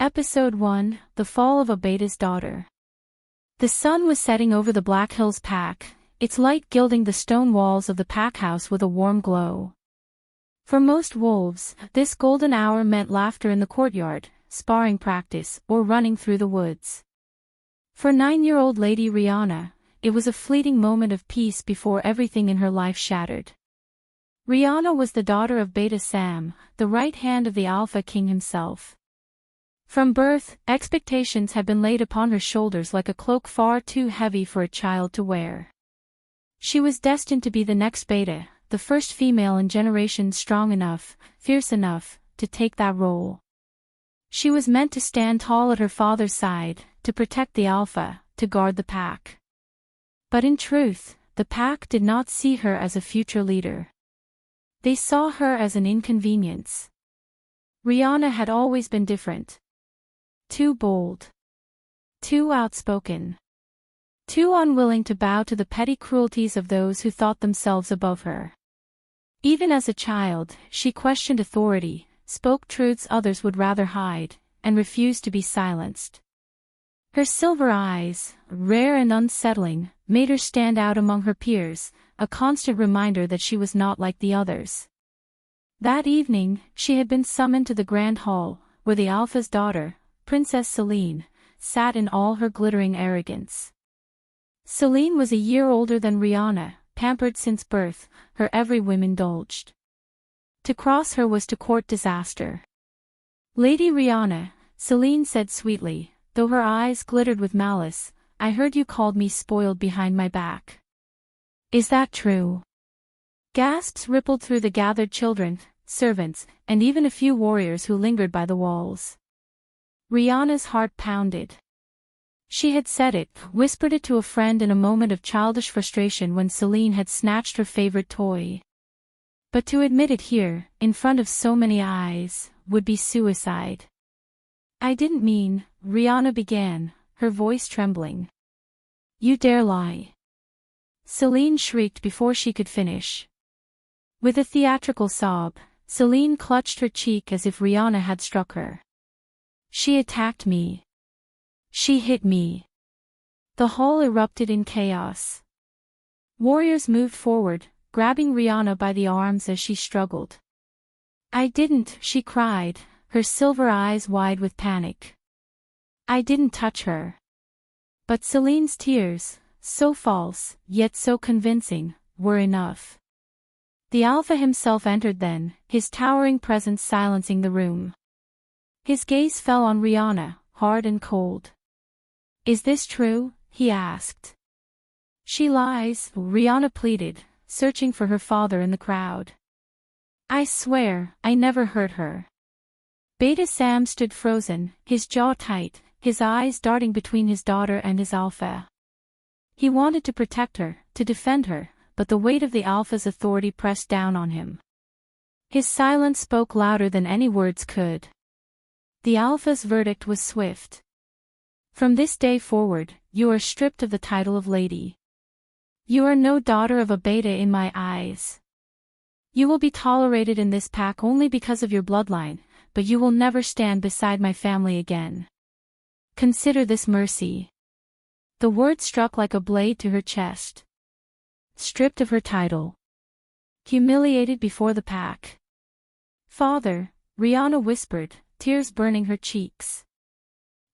Episode 1, The Fall of a Beta's Daughter. The sun was setting over the Black Hills pack, its light gilding the stone walls of the pack house with a warm glow. For most wolves, this golden hour meant laughter in the courtyard, sparring practice, or running through the woods. For 9-year-old Lady Rihanna, it was a fleeting moment of peace before everything in her life shattered. Rihanna was the daughter of Beta Sam, the right hand of the Alpha King himself. From birth, expectations had been laid upon her shoulders like a cloak far too heavy for a child to wear. She was destined to be the next Beta, the first female in generations strong enough, fierce enough, to take that role. She was meant to stand tall at her father's side, to protect the Alpha, to guard the pack. But in truth, the pack did not see her as a future leader. They saw her as an inconvenience. Rihanna had always been different. Too bold. Too outspoken. Too unwilling to bow to the petty cruelties of those who thought themselves above her. Even as a child, she questioned authority, spoke truths others would rather hide, and refused to be silenced. Her silver eyes, rare and unsettling, made her stand out among her peers, a constant reminder that she was not like the others. That evening, she had been summoned to the grand hall, where the Alpha's daughter, Princess Celine, sat in all her glittering arrogance. Celine was a year older than Rihanna, pampered since birth, her every whim indulged. To cross her was to court disaster. "Lady Rihanna," Celine said sweetly, though her eyes glittered with malice, "I heard you called me spoiled behind my back. Is that true?" Gasps rippled through the gathered children, servants, and even a few warriors who lingered by the walls. Rihanna's heart pounded. She had said it, whispered it to a friend in a moment of childish frustration when Celine had snatched her favorite toy. But to admit it here, in front of so many eyes, would be suicide. "I didn't mean," Rihanna began, her voice trembling. "You dare lie." Celine shrieked before she could finish. With a theatrical sob, Celine clutched her cheek as if Rihanna had struck her. "She attacked me. She hit me." The hall erupted in chaos. Warriors moved forward, grabbing Rihanna by the arms as she struggled. "I didn't," she cried, her silver eyes wide with panic. "I didn't touch her." But Celine's tears, so false, yet so convincing, were enough. The Alpha himself entered then, his towering presence silencing the room. His gaze fell on Rihanna, hard and cold. "Is this true?" he asked. "She lies," Rihanna pleaded, searching for her father in the crowd. "I swear, I never hurt her." Beta Sam stood frozen, his jaw tight, his eyes darting between his daughter and his Alpha. He wanted to protect her, to defend her, but the weight of the Alpha's authority pressed down on him. His silence spoke louder than any words could. The Alpha's verdict was swift. "From this day forward, you are stripped of the title of lady. You are no daughter of a Beta in my eyes. You will be tolerated in this pack only because of your bloodline, but you will never stand beside my family again. Consider this mercy." The word struck like a blade to her chest. Stripped of her title. Humiliated before the pack. "Father," Rihanna whispered, tears burning her cheeks.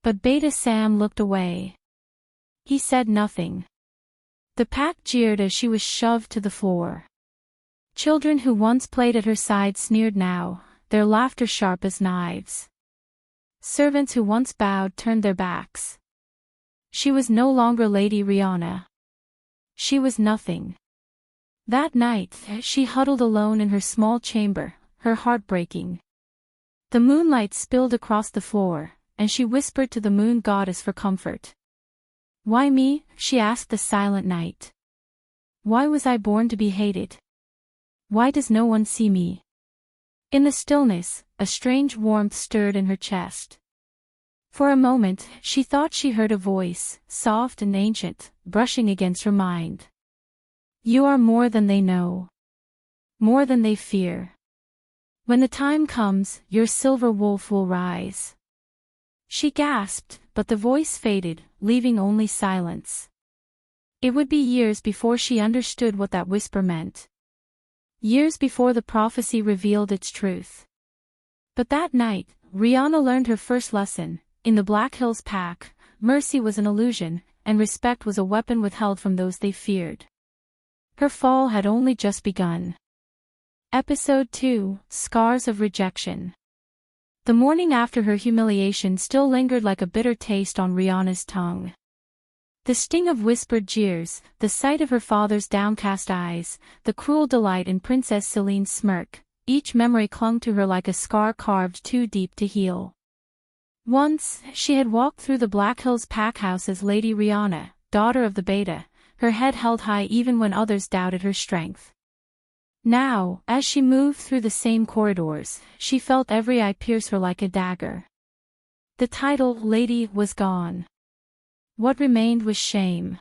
But Beta Sam looked away. He said nothing. The pack jeered as she was shoved to the floor. Children who once played at her side sneered now, their laughter sharp as knives. Servants who once bowed turned their backs. She was no longer Lady Rihanna. She was nothing. That night, she huddled alone in her small chamber, her heart breaking. The moonlight spilled across the floor, and she whispered to the moon goddess for comfort. "Why me?" she asked the silent night. "Why was I born to be hated? Why does no one see me?" In the stillness, a strange warmth stirred in her chest. For a moment, she thought she heard a voice, soft and ancient, brushing against her mind. "You are more than they know. More than they fear. When the time comes, your silver wolf will rise." She gasped, but the voice faded, leaving only silence. It would be years before she understood what that whisper meant. Years before the prophecy revealed its truth. But that night, Rihanna learned her first lesson. In the Black Hills Pack, mercy was an illusion, and respect was a weapon withheld from those they feared. Her fall had only just begun. Episode 2, Scars of Rejection. The morning after her humiliation still lingered like a bitter taste on Rihanna's tongue. The sting of whispered jeers, the sight of her father's downcast eyes, the cruel delight in Princess Celine's smirk, each memory clung to her like a scar carved too deep to heal. Once, she had walked through the Black Hills Pack house as Lady Rihanna, daughter of the Beta, her head held high even when others doubted her strength. Now, as she moved through the same corridors, she felt every eye pierce her like a dagger. The title, Lady, was gone. What remained was shame.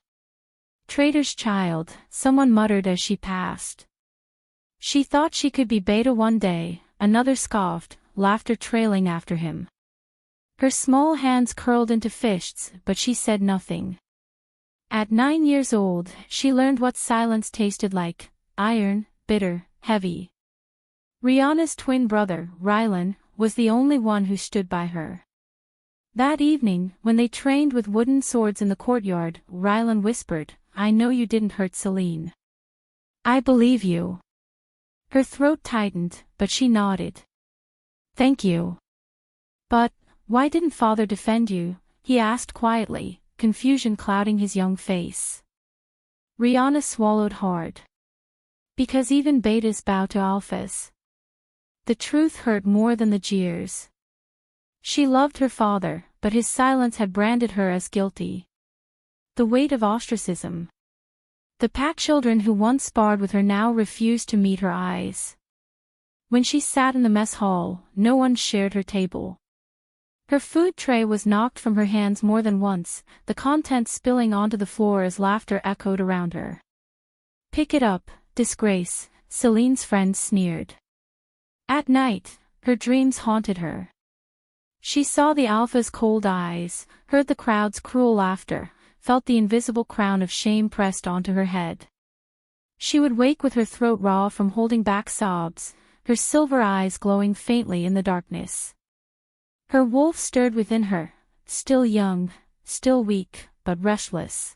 Traitor's child, someone muttered as she passed. She thought she could be Beta one day, another scoffed, laughter trailing after him. Her small hands curled into fists, but she said nothing. At 9 years old, she learned what silence tasted like, iron, bitter, heavy. Rihanna's twin brother, Rylan, was the only one who stood by her. That evening, when they trained with wooden swords in the courtyard, Rylan whispered, "I know you didn't hurt Celine. I believe you." Her throat tightened, but she nodded. "Thank you." "But, why didn't father defend you?" he asked quietly, confusion clouding his young face. Rihanna swallowed hard. "Because even betas bow to alphas." The truth hurt more than the jeers. She loved her father, but his silence had branded her as guilty. The weight of ostracism. The pack children who once sparred with her now refused to meet her eyes. When she sat in the mess hall, no one shared her table. Her food tray was knocked from her hands more than once, the contents spilling onto the floor as laughter echoed around her. "Pick it up, disgrace," Celine's friends sneered. At night, her dreams haunted her. She saw the alpha's cold eyes, heard the crowd's cruel laughter, felt the invisible crown of shame pressed onto her head. She would wake with her throat raw from holding back sobs, her silver eyes glowing faintly in the darkness. Her wolf stirred within her, still young, still weak, but restless.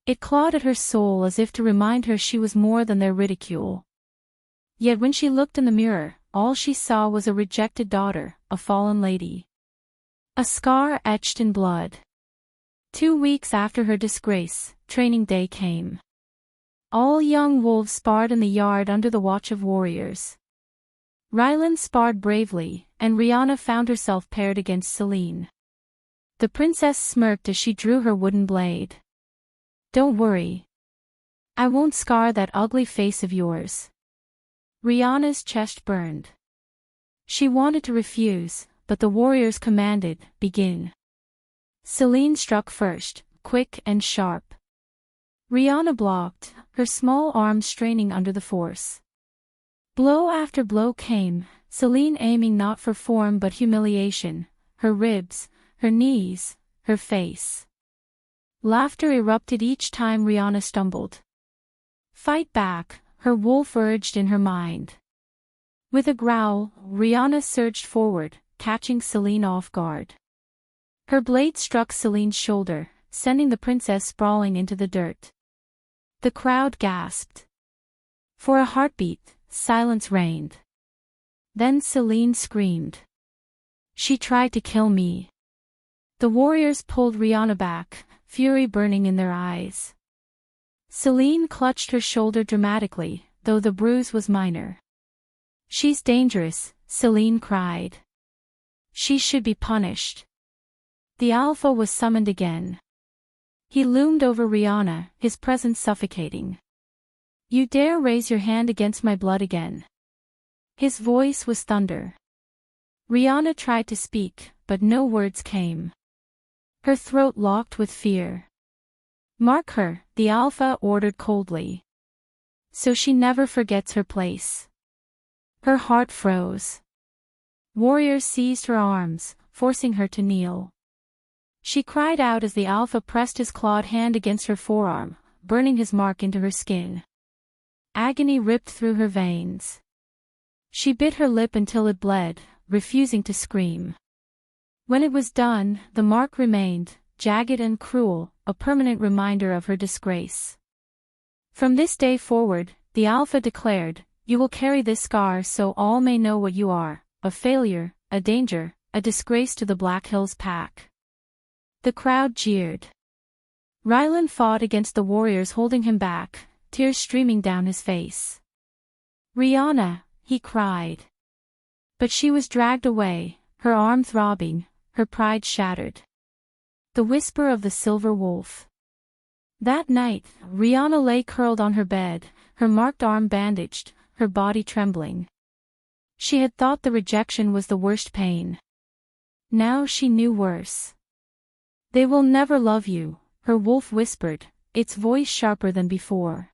It clawed at her soul as if to remind her she was more than their ridicule. Yet when she looked in the mirror, all she saw was a rejected daughter, a fallen lady. A scar etched in blood. 2 weeks after her disgrace, training day came. All young wolves sparred in the yard under the watch of warriors. Rylan sparred bravely, and Rihanna found herself paired against Celine. The princess smirked as she drew her wooden blade. "Don't worry. I won't scar that ugly face of yours." Rihanna's chest burned. She wanted to refuse, but the warriors commanded, "Begin." Celine struck first, quick and sharp. Rihanna blocked, her small arms straining under the force. Blow after blow came, Celine aiming not for form but humiliation, her ribs, her knees, her face. Laughter erupted each time Rihanna stumbled. "Fight back," her wolf urged in her mind. With a growl, Rihanna surged forward, catching Celine off guard. Her blade struck Celine's shoulder, sending the princess sprawling into the dirt. The crowd gasped. For a heartbeat, silence reigned. Then Celine screamed. "She tried to kill me." The warriors pulled Rihanna back, fury burning in their eyes. Celine clutched her shoulder dramatically, though the bruise was minor. "She's dangerous," Celine cried. "She should be punished." The alpha was summoned again. He loomed over Rihanna, his presence suffocating. "You dare raise your hand against my blood again?" His voice was thunder. Rihanna tried to speak, but no words came. Her throat locked with fear. "Mark her," the alpha ordered coldly. "So she never forgets her place." Her heart froze. Warriors seized her arms, forcing her to kneel. She cried out as the Alpha pressed his clawed hand against her forearm, burning his mark into her skin. Agony ripped through her veins. She bit her lip until it bled, refusing to scream. When it was done, the mark remained, jagged and cruel, a permanent reminder of her disgrace. From this day forward, the Alpha declared, "You will carry this scar so all may know what you are, a failure, a danger, a disgrace to the Black Hills Pack." The crowd jeered. Rylan fought against the warriors holding him back, tears streaming down his face. "Rihanna," he cried. But she was dragged away, her arm throbbing, her pride shattered. The whisper of the silver wolf. That night, Rihanna lay curled on her bed, her marked arm bandaged, her body trembling. She had thought the rejection was the worst pain. Now she knew worse. "They will never love you," her wolf whispered, its voice sharper than before.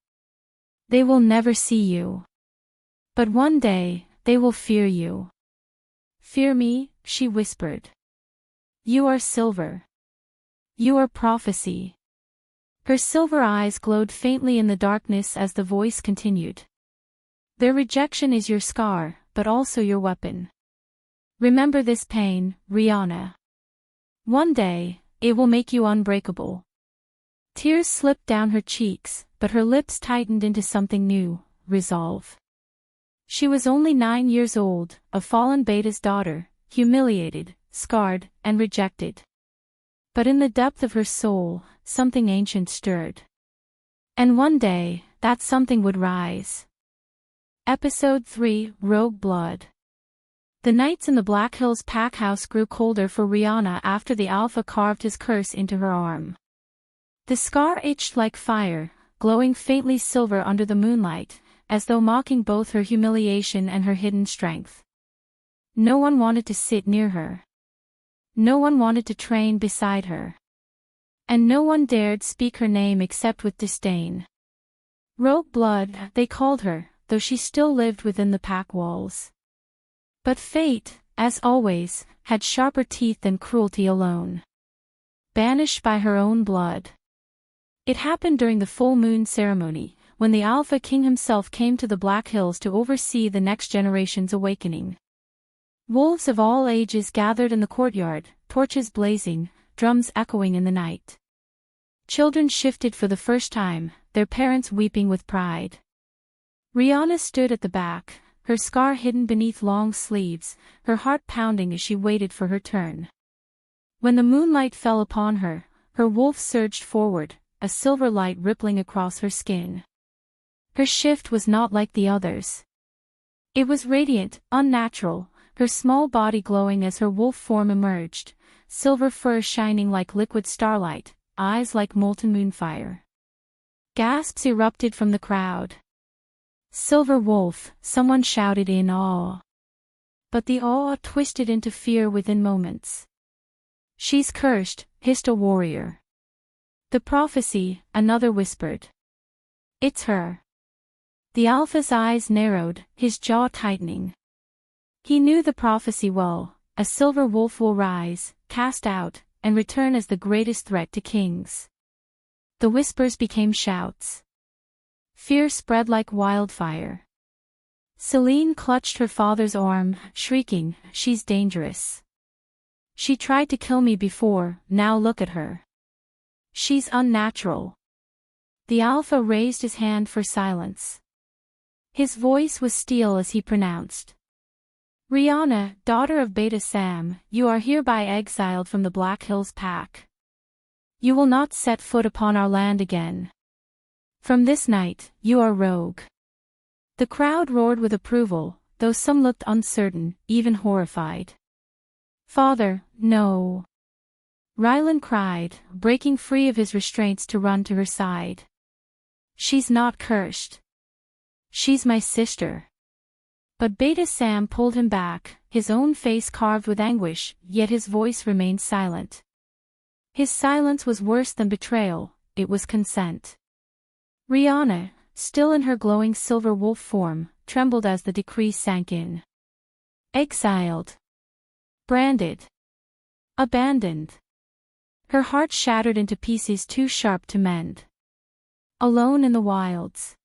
"They will never see you. But one day, they will fear you." "Fear me," she whispered. "You are silver. You are prophecy." Her silver eyes glowed faintly in the darkness as the voice continued. "Their rejection is your scar, but also your weapon. Remember this pain, Rihanna. One day, it will make you unbreakable." Tears slipped down her cheeks, but her lips tightened into something new, resolve. She was only 9 years old, a fallen Beta's daughter, humiliated, scarred, and rejected. But in the depth of her soul, something ancient stirred. And one day, that something would rise. Episode 3, Rogue Blood. The nights in the Black Hills pack house grew colder for Rihanna after the Alpha carved his curse into her arm. The scar itched like fire, glowing faintly silver under the moonlight, as though mocking both her humiliation and her hidden strength. No one wanted to sit near her. No one wanted to train beside her. And no one dared speak her name except with disdain. Rogue Blood, they called her, though she still lived within the pack walls. But fate, as always, had sharper teeth than cruelty alone. Banished by her own blood. It happened during the full moon ceremony, when the Alpha King himself came to the Black Hills to oversee the next generation's awakening. Wolves of all ages gathered in the courtyard, torches blazing, drums echoing in the night. Children shifted for the first time, their parents weeping with pride. Rihanna stood at the back, her scar hidden beneath long sleeves, her heart pounding as she waited for her turn. When the moonlight fell upon her, her wolf surged forward, a silver light rippling across her skin. Her shift was not like the others. It was radiant, unnatural, her small body glowing as her wolf form emerged, silver fur shining like liquid starlight, eyes like molten moonfire. Gasps erupted from the crowd. "Silver Wolf," someone shouted in awe. But the awe twisted into fear within moments. "She's cursed," hissed a warrior. "The prophecy," another whispered. "It's her." The Alpha's eyes narrowed, his jaw tightening. He knew the prophecy well: a silver wolf will rise, cast out, and return as the greatest threat to kings. The whispers became shouts. Fear spread like wildfire. Celine clutched her father's arm, shrieking, "She's dangerous. She tried to kill me before, now look at her. She's unnatural." The Alpha raised his hand for silence. His voice was steel as he pronounced, "Rihanna, daughter of Beta Sam, you are hereby exiled from the Black Hills Pack. You will not set foot upon our land again. From this night, you are rogue." The crowd roared with approval, though some looked uncertain, even horrified. "Father, no!" Rylan cried, breaking free of his restraints to run to her side. "She's not cursed. She's my sister." But Beta Sam pulled him back, his own face carved with anguish, yet his voice remained silent. His silence was worse than betrayal, it was consent. Rihanna, still in her glowing silver wolf form, trembled as the decree sank in. Exiled. Branded. Abandoned. Her heart shattered into pieces too sharp to mend. Alone in the wilds.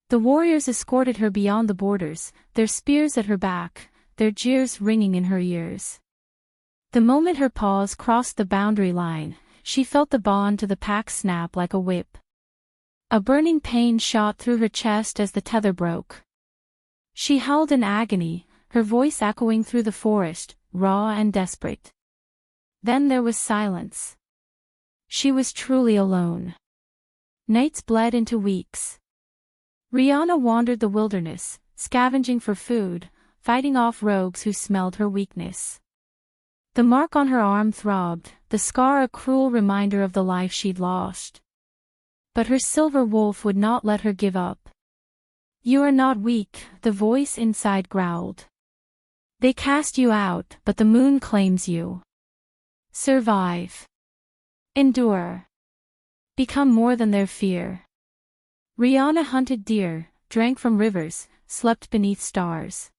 The warriors escorted her beyond the borders, their spears at her back, their jeers ringing in her ears. The moment her paws crossed the boundary line, she felt the bond to the pack snap like a whip. A burning pain shot through her chest as the tether broke. She howled in agony, her voice echoing through the forest, raw and desperate. Then there was silence. She was truly alone. Nights bled into weeks. Rihanna wandered the wilderness, scavenging for food, fighting off rogues who smelled her weakness. The mark on her arm throbbed, the scar a cruel reminder of the life she'd lost. But her silver wolf would not let her give up. "You are not weak," the voice inside growled. "They cast you out, but the moon claims you. Survive. Endure. Become more than their fear." Rihanna hunted deer, drank from rivers, slept beneath stars.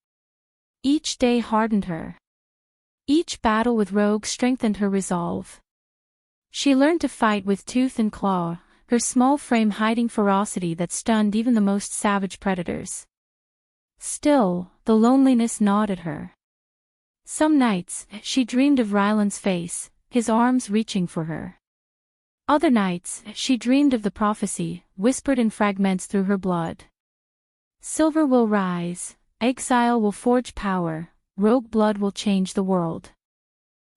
Each day hardened her. Each battle with rogues strengthened her resolve. She learned to fight with tooth and claw, her small frame hiding ferocity that stunned even the most savage predators. Still, the loneliness gnawed at her. Some nights, she dreamed of Ryland's face, his arms reaching for her. Other nights, she dreamed of the prophecy, whispered in fragments through her blood. Silver will rise, exile will forge power, rogue blood will change the world.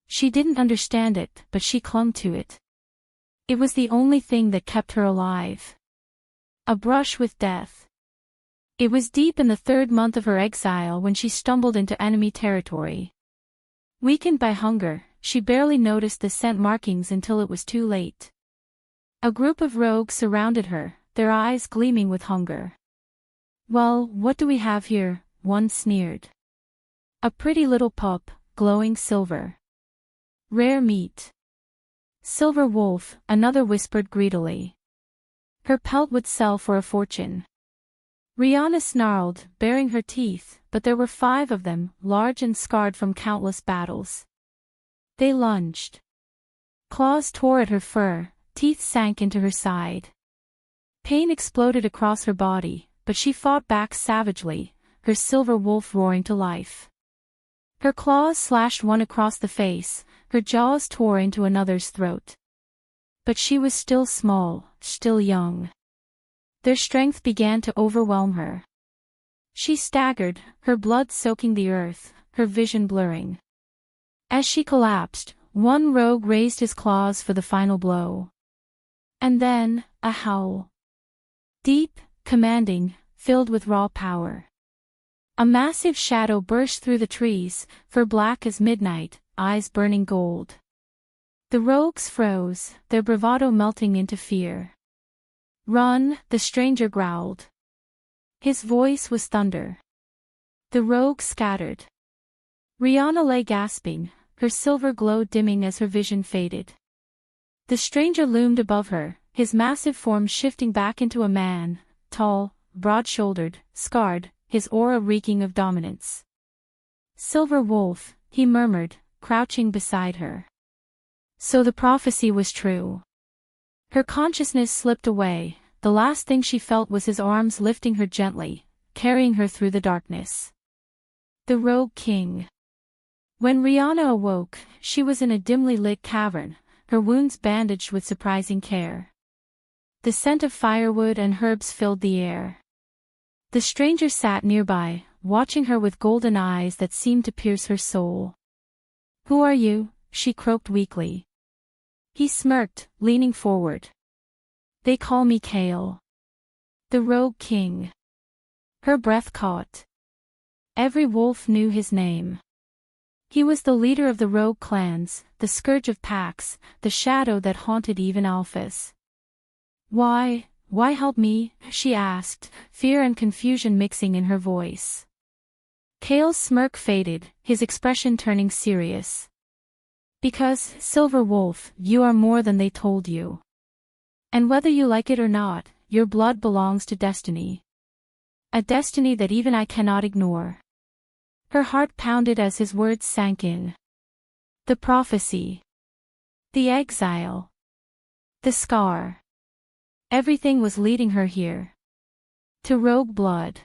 She didn't understand it, but she clung to it. It was the only thing that kept her alive. A brush with death. It was deep in the 3rd month of her exile when she stumbled into enemy territory. Weakened by hunger, she barely noticed the scent markings until it was too late. A group of rogues surrounded her, their eyes gleaming with hunger. "Well, what do we have here?" one sneered. "A pretty little pup, glowing silver. Rare meat." "Silver wolf," another whispered greedily. "Her pelt would sell for a fortune." Rihanna snarled, baring her teeth, but there were 5 of them, large and scarred from countless battles. They lunged. Claws tore at her fur, teeth sank into her side. Pain exploded across her body, but she fought back savagely, her silver wolf roaring to life. Her claws slashed one across the face, her jaws tore into another's throat. But she was still small, still young. Their strength began to overwhelm her. She staggered, her blood soaking the earth, her vision blurring. As she collapsed, one rogue raised his claws for the final blow. And then, a howl. Deep, commanding, filled with raw power. A massive shadow burst through the trees, fur black as midnight, eyes burning gold. The rogues froze, their bravado melting into fear. "Run," the stranger growled. His voice was thunder. The rogues scattered. Rihanna lay gasping, her silver glow dimming as her vision faded. The stranger loomed above her, his massive form shifting back into a man, tall, broad-shouldered, scarred, his aura reeking of dominance. "Silver wolf," he murmured, crouching beside her. So the prophecy was true. Her consciousness slipped away, the last thing she felt was his arms lifting her gently, carrying her through the darkness. The Rogue King. When Rihanna awoke, she was in a dimly lit cavern, her wounds bandaged with surprising care. The scent of firewood and herbs filled the air. The stranger sat nearby, watching her with golden eyes that seemed to pierce her soul. "Who are you?" she croaked weakly. He smirked, leaning forward. "They call me Kale. The Rogue King." Her breath caught. Every wolf knew his name. He was the leader of the rogue clans, the scourge of packs, the shadow that haunted even alphas. Why help me?" she asked, fear and confusion mixing in her voice. Kale's smirk faded, his expression turning serious. "Because, Silver Wolf, you are more than they told you. And whether you like it or not, your blood belongs to destiny. A destiny that even I cannot ignore." Her heart pounded as his words sank in. The prophecy. The exile. The scar. Everything was leading her here. To rogue blood.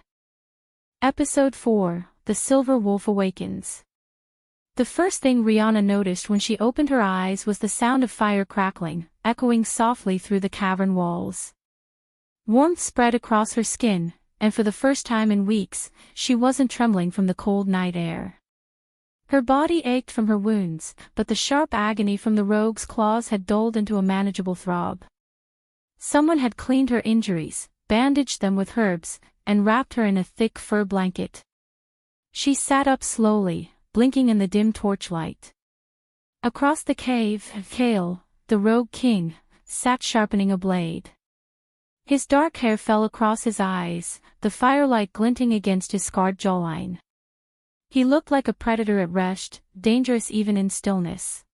Episode 4, The Silver Wolf Awakens. The first thing Rihanna noticed when she opened her eyes was the sound of fire crackling, echoing softly through the cavern walls. Warmth spread across her skin, and for the first time in weeks, she wasn't trembling from the cold night air. Her body ached from her wounds, but the sharp agony from the rogue's claws had dulled into a manageable throb. Someone had cleaned her injuries, bandaged them with herbs, and wrapped her in a thick fur blanket. She sat up slowly, blinking in the dim torchlight. Across the cave, Kale, the rogue king, sat sharpening a blade. His dark hair fell across his eyes, the firelight glinting against his scarred jawline. He looked like a predator at rest, dangerous even in stillness.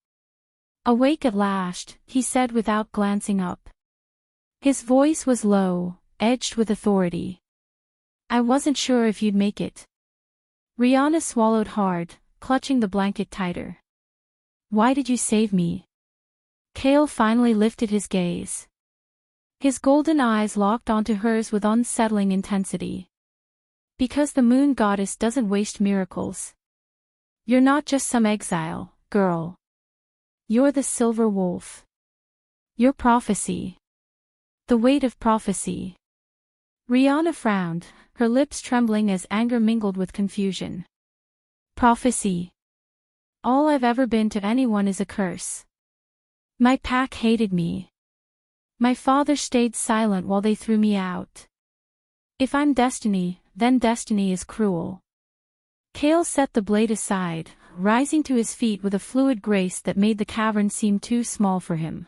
"Awake at last," he said without glancing up. His voice was low, edged with authority. "I wasn't sure if you'd make it." Rihanna swallowed hard, clutching the blanket tighter. "Why did you save me?" Kale finally lifted his gaze. His golden eyes locked onto hers with unsettling intensity. "Because the moon goddess doesn't waste miracles. You're not just some exile, girl. You're the silver wolf. Your prophecy. The weight of prophecy." Rihanna frowned, her lips trembling as anger mingled with confusion. "Prophecy. All I've ever been to anyone is a curse. My pack hated me. My father stayed silent while they threw me out. If I'm destiny, then destiny is cruel." Kale set the blade aside, rising to his feet with a fluid grace that made the cavern seem too small for him.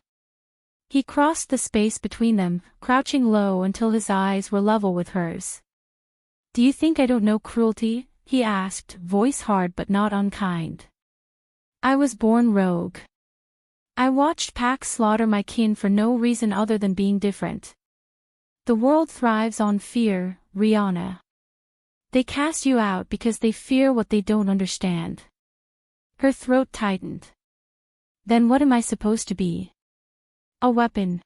He crossed the space between them, crouching low until his eyes were level with hers. "Do you think I don't know cruelty?" he asked, voice hard but not unkind. "I was born rogue. I watched packs slaughter my kin for no reason other than being different. The world thrives on fear, Rihanna. They cast you out because they fear what they don't understand." Her throat tightened. "Then what am I supposed to be? A weapon?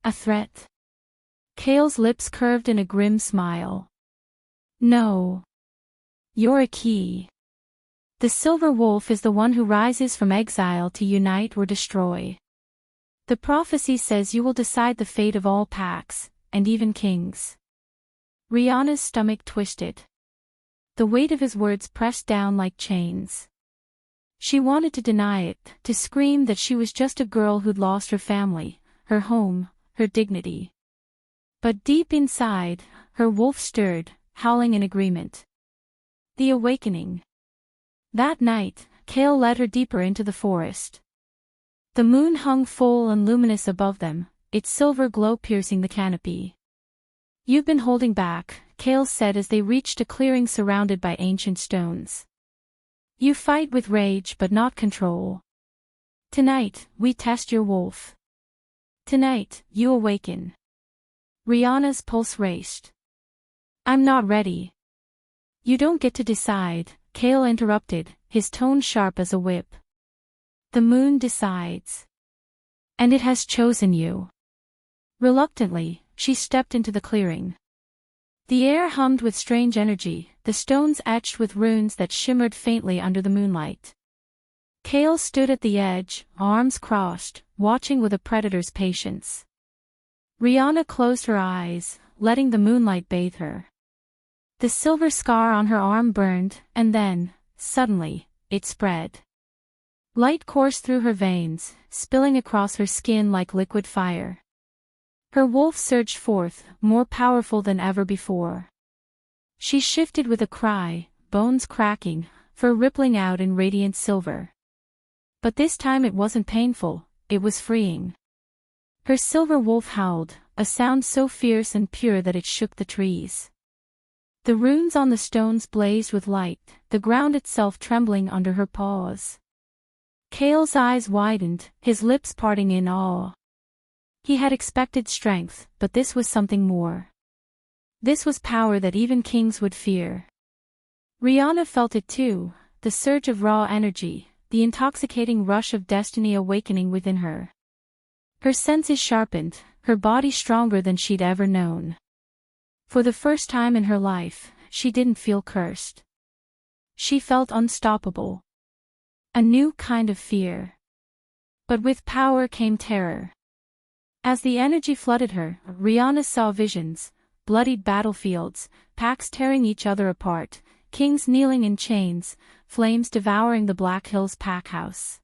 A threat?" Kale's lips curved in a grim smile. "No. You're a key. The silver wolf is the one who rises from exile to unite or destroy. The prophecy says you will decide the fate of all packs, and even kings." Rihanna's stomach twisted. The weight of his words pressed down like chains. She wanted to deny it, to scream that she was just a girl who'd lost her family, her home, her dignity. But deep inside, her wolf stirred, howling in agreement. The awakening. That night, Kale led her deeper into the forest. The moon hung full and luminous above them, its silver glow piercing the canopy. "You've been holding back," Kale said as they reached a clearing surrounded by ancient stones. "You fight with rage but not control. Tonight, we test your wolf. Tonight, you awaken." Rihanna's pulse raced. "I'm not ready." "You don't get to decide," Kale interrupted, his tone sharp as a whip. "The moon decides. And it has chosen you." Reluctantly, she stepped into the clearing. The air hummed with strange energy, the stones etched with runes that shimmered faintly under the moonlight. Kale stood at the edge, arms crossed, watching with a predator's patience. Rihanna closed her eyes, letting the moonlight bathe her. The silver scar on her arm burned, and then, suddenly, it spread. Light coursed through her veins, spilling across her skin like liquid fire. Her wolf surged forth, more powerful than ever before. She shifted with a cry, bones cracking, fur rippling out in radiant silver. But this time it wasn't painful, it was freeing. Her silver wolf howled, a sound so fierce and pure that it shook the trees. The runes on the stones blazed with light, the ground itself trembling under her paws. Kale's eyes widened, his lips parting in awe. He had expected strength, but this was something more. This was power that even kings would fear. Rihanna felt it too, the surge of raw energy, the intoxicating rush of destiny awakening within her. Her senses sharpened, her body stronger than she'd ever known. For the first time in her life, she didn't feel cursed. She felt unstoppable. A new kind of fear. But with power came terror. As the energy flooded her, Rihanna saw visions, bloodied battlefields, packs tearing each other apart, kings kneeling in chains, flames devouring the Black Hills pack house.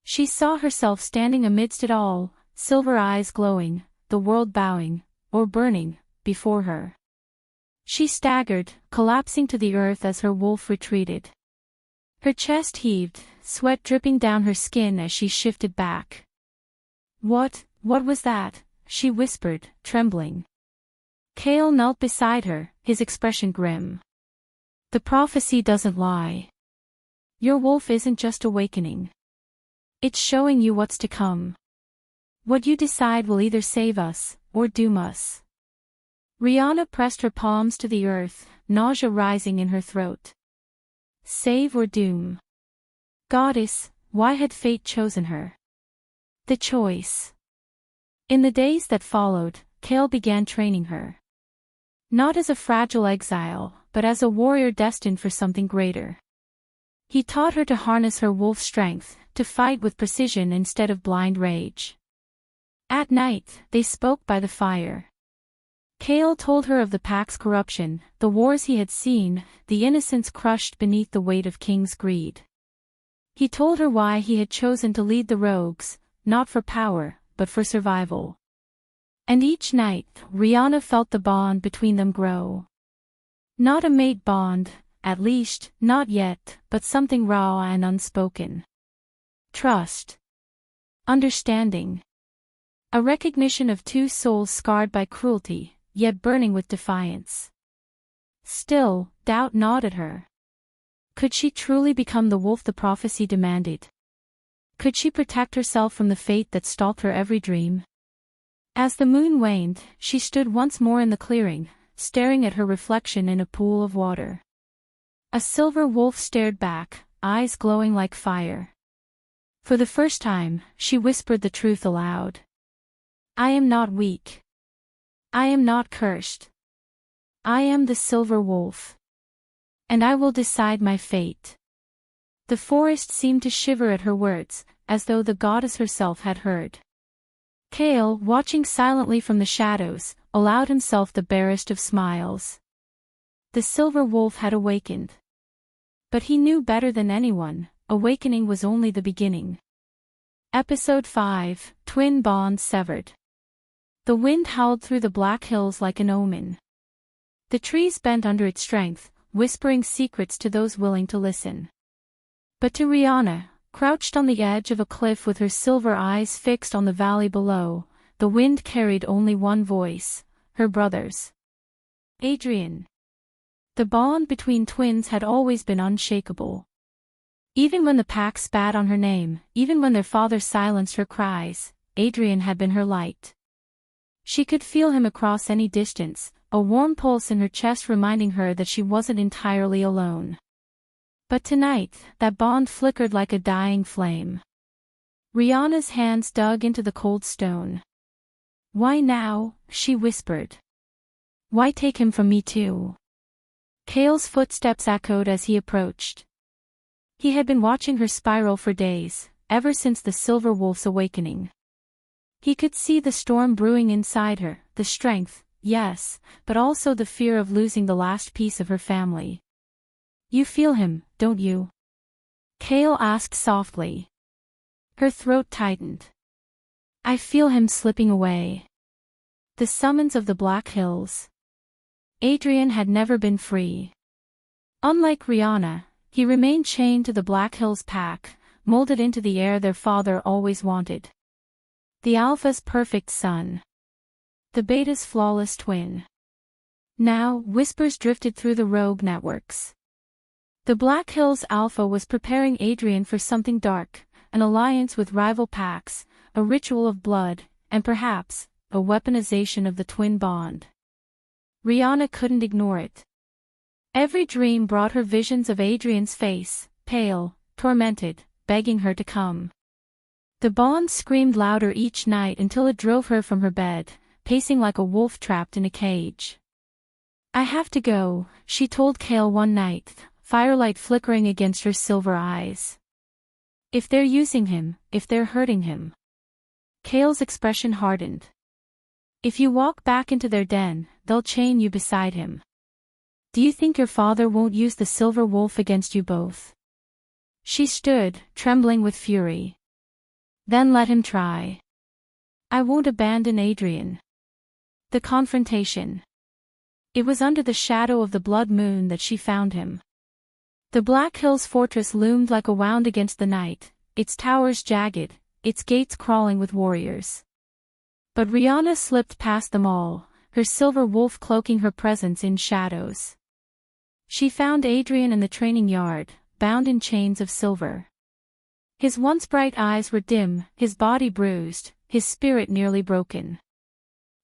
She saw herself standing amidst it all, silver eyes glowing, the world bowing, or burning, before her. She staggered, collapsing to the earth as her wolf retreated. Her chest heaved, sweat dripping down her skin as she shifted back. What was that?" she whispered, trembling. Kale knelt beside her, his expression grim. "The prophecy doesn't lie. Your wolf isn't just awakening. It's showing you what's to come. What you decide will either save us, or doom us." Rihanna pressed her palms to the earth, nausea rising in her throat. Save or doom? Goddess, why had fate chosen her? The choice. In the days that followed, Kale began training her. Not as a fragile exile, but as a warrior destined for something greater. He taught her to harness her wolf strength, to fight with precision instead of blind rage. At night, they spoke by the fire. Kale told her of the pack's corruption, the wars he had seen, the innocents crushed beneath the weight of King's greed. He told her why he had chosen to lead the rogues, not for power, but for survival. And each night, Rihanna felt the bond between them grow. Not a mate bond, at least, not yet, but something raw and unspoken. Trust. Understanding. A recognition of two souls scarred by cruelty, yet burning with defiance. Still, doubt gnawed at her. Could she truly become the wolf the prophecy demanded? Could she protect herself from the fate that stalked her every dream? As the moon waned, she stood once more in the clearing, staring at her reflection in a pool of water. A silver wolf stared back, eyes glowing like fire. For the first time, she whispered the truth aloud. "I am not weak. I am not cursed. I am the silver wolf. And I will decide my fate." The forest seemed to shiver at her words, as though the goddess herself had heard. Kale, watching silently from the shadows, allowed himself the barest of smiles. The silver wolf had awakened. But he knew better than anyone, awakening was only the beginning. Episode 5, Twin Bonds Severed. The wind howled through the Black Hills like an omen. The trees bent under its strength, whispering secrets to those willing to listen. But to Rihanna, crouched on the edge of a cliff with her silver eyes fixed on the valley below, the wind carried only one voice, her brother's. Adrian. The bond between twins had always been unshakable. Even when the pack spat on her name, even when their father silenced her cries, Adrian had been her light. She could feel him across any distance, a warm pulse in her chest reminding her that she wasn't entirely alone. But tonight, that bond flickered like a dying flame. Rihanna's hands dug into the cold stone. "Why now?" she whispered. "Why take him from me too?" Kale's footsteps echoed as he approached. He had been watching her spiral for days, ever since the silver wolf's awakening. He could see the storm brewing inside her, the strength, yes, but also the fear of losing the last piece of her family. "You feel him, don't you?" Kale asked softly. Her throat tightened. "I feel him slipping away." The summons of the Black Hills. Adrian had never been free. Unlike Rihanna, he remained chained to the Black Hills pack, molded into the heir their father always wanted. The Alpha's perfect son. The Beta's flawless twin. Now, whispers drifted through the rogue networks. The Black Hills Alpha was preparing Adrian for something dark, an alliance with rival packs, a ritual of blood, and perhaps, a weaponization of the twin bond. Rihanna couldn't ignore it. Every dream brought her visions of Adrian's face, pale, tormented, begging her to come. The bond screamed louder each night until it drove her from her bed, pacing like a wolf trapped in a cage. "I have to go," she told Cale one night, firelight flickering against her silver eyes. "If they're using him, if they're hurting him." Cale's expression hardened. "If you walk back into their den, they'll chain you beside him. Do you think your father won't use the silver wolf against you both?" She stood, trembling with fury. "Then let him try. I won't abandon Adrian." The confrontation. It was under the shadow of the blood moon that she found him. The Black Hills fortress loomed like a wound against the night, its towers jagged, its gates crawling with warriors. But Rihanna slipped past them all, her silver wolf cloaking her presence in shadows. She found Adrian in the training yard, bound in chains of silver. His once bright eyes were dim, his body bruised, his spirit nearly broken.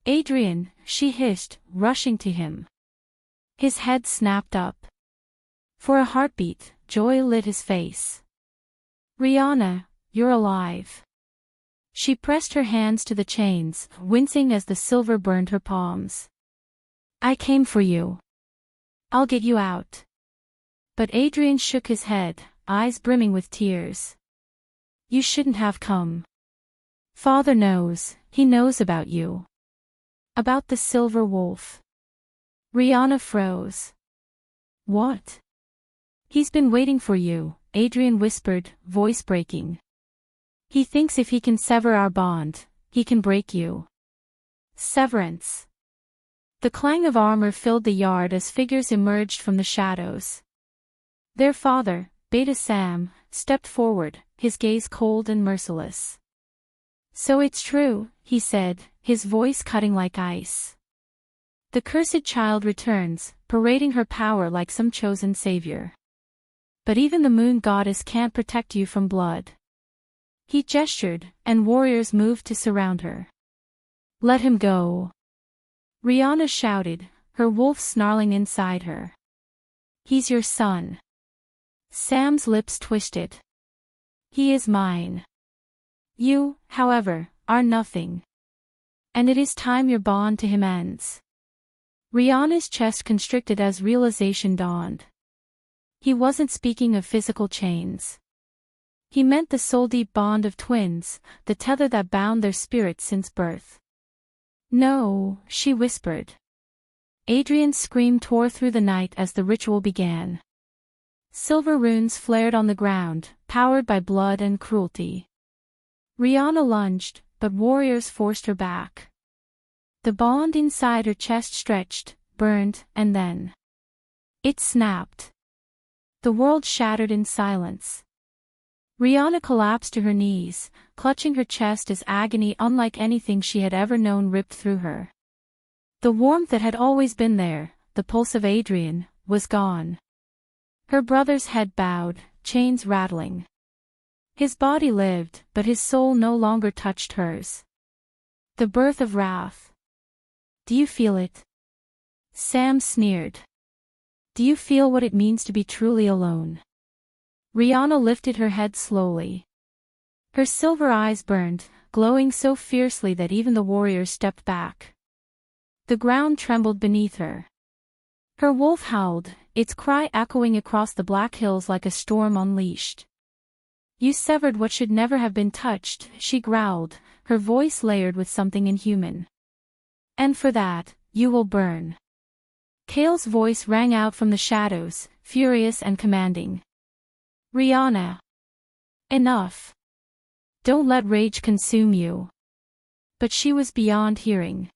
"Adrian," she hissed, rushing to him. His head snapped up. For a heartbeat, joy lit his face. "Rihanna, you're alive." She pressed her hands to the chains, wincing as the silver burned her palms. "I came for you. I'll get you out." But Adrian shook his head, eyes brimming with tears. "You shouldn't have come. Father knows, he knows about you. About the silver wolf." Rihanna froze. "What?" "He's been waiting for you," Adrian whispered, voice breaking. "He thinks if he can sever our bond, he can break you." Severance. The clang of armor filled the yard as figures emerged from the shadows. Their father, Beta Sam, stepped forward, his gaze cold and merciless. "So it's true," he said, his voice cutting like ice. "The cursed child returns, parading her power like some chosen savior. But even the moon goddess can't protect you from blood." He gestured, and warriors moved to surround her. "Let him go," Rihanna shouted, her wolf snarling inside her. "He's your son." Sam's lips twisted. "He is mine. You, however, are nothing. And it is time your bond to him ends." Rihanna's chest constricted as realization dawned. He wasn't speaking of physical chains. He meant the soul-deep bond of twins, the tether that bound their spirits since birth. "No," she whispered. Adrian's scream tore through the night as the ritual began. Silver runes flared on the ground, powered by blood and cruelty. Rihanna lunged, but warriors forced her back. The bond inside her chest stretched, burned, and then it snapped. The world shattered in silence. Rihanna collapsed to her knees, clutching her chest as agony unlike anything she had ever known ripped through her. The warmth that had always been there, the pulse of Adrian, was gone. Her brother's head bowed, chains rattling. His body lived, but his soul no longer touched hers. The birth of wrath. "Do you feel it?" Sam sneered. "Do you feel what it means to be truly alone?" Rihanna lifted her head slowly. Her silver eyes burned, glowing so fiercely that even the warriors stepped back. The ground trembled beneath her. Her wolf howled, its cry echoing across the Black Hills like a storm unleashed. "You severed what should never have been touched," she growled, her voice layered with something inhuman. "And for that, you will burn." Cale's voice rang out from the shadows, furious and commanding. "Rihanna! Enough! Don't let rage consume you." But she was beyond hearing.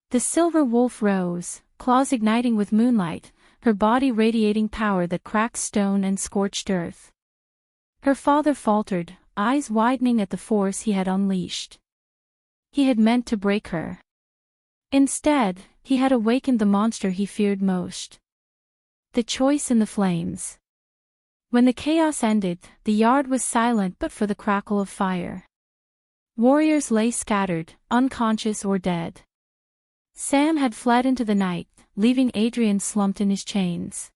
The silver wolf rose, claws igniting with moonlight, her body radiating power that cracked stone and scorched earth. Her father faltered, eyes widening at the force he had unleashed. He had meant to break her. Instead, he had awakened the monster he feared most. The choice in the flames. When the chaos ended, the yard was silent but for the crackle of fire. Warriors lay scattered, unconscious or dead. Sam had fled into the night, leaving Adrian slumped in his chains.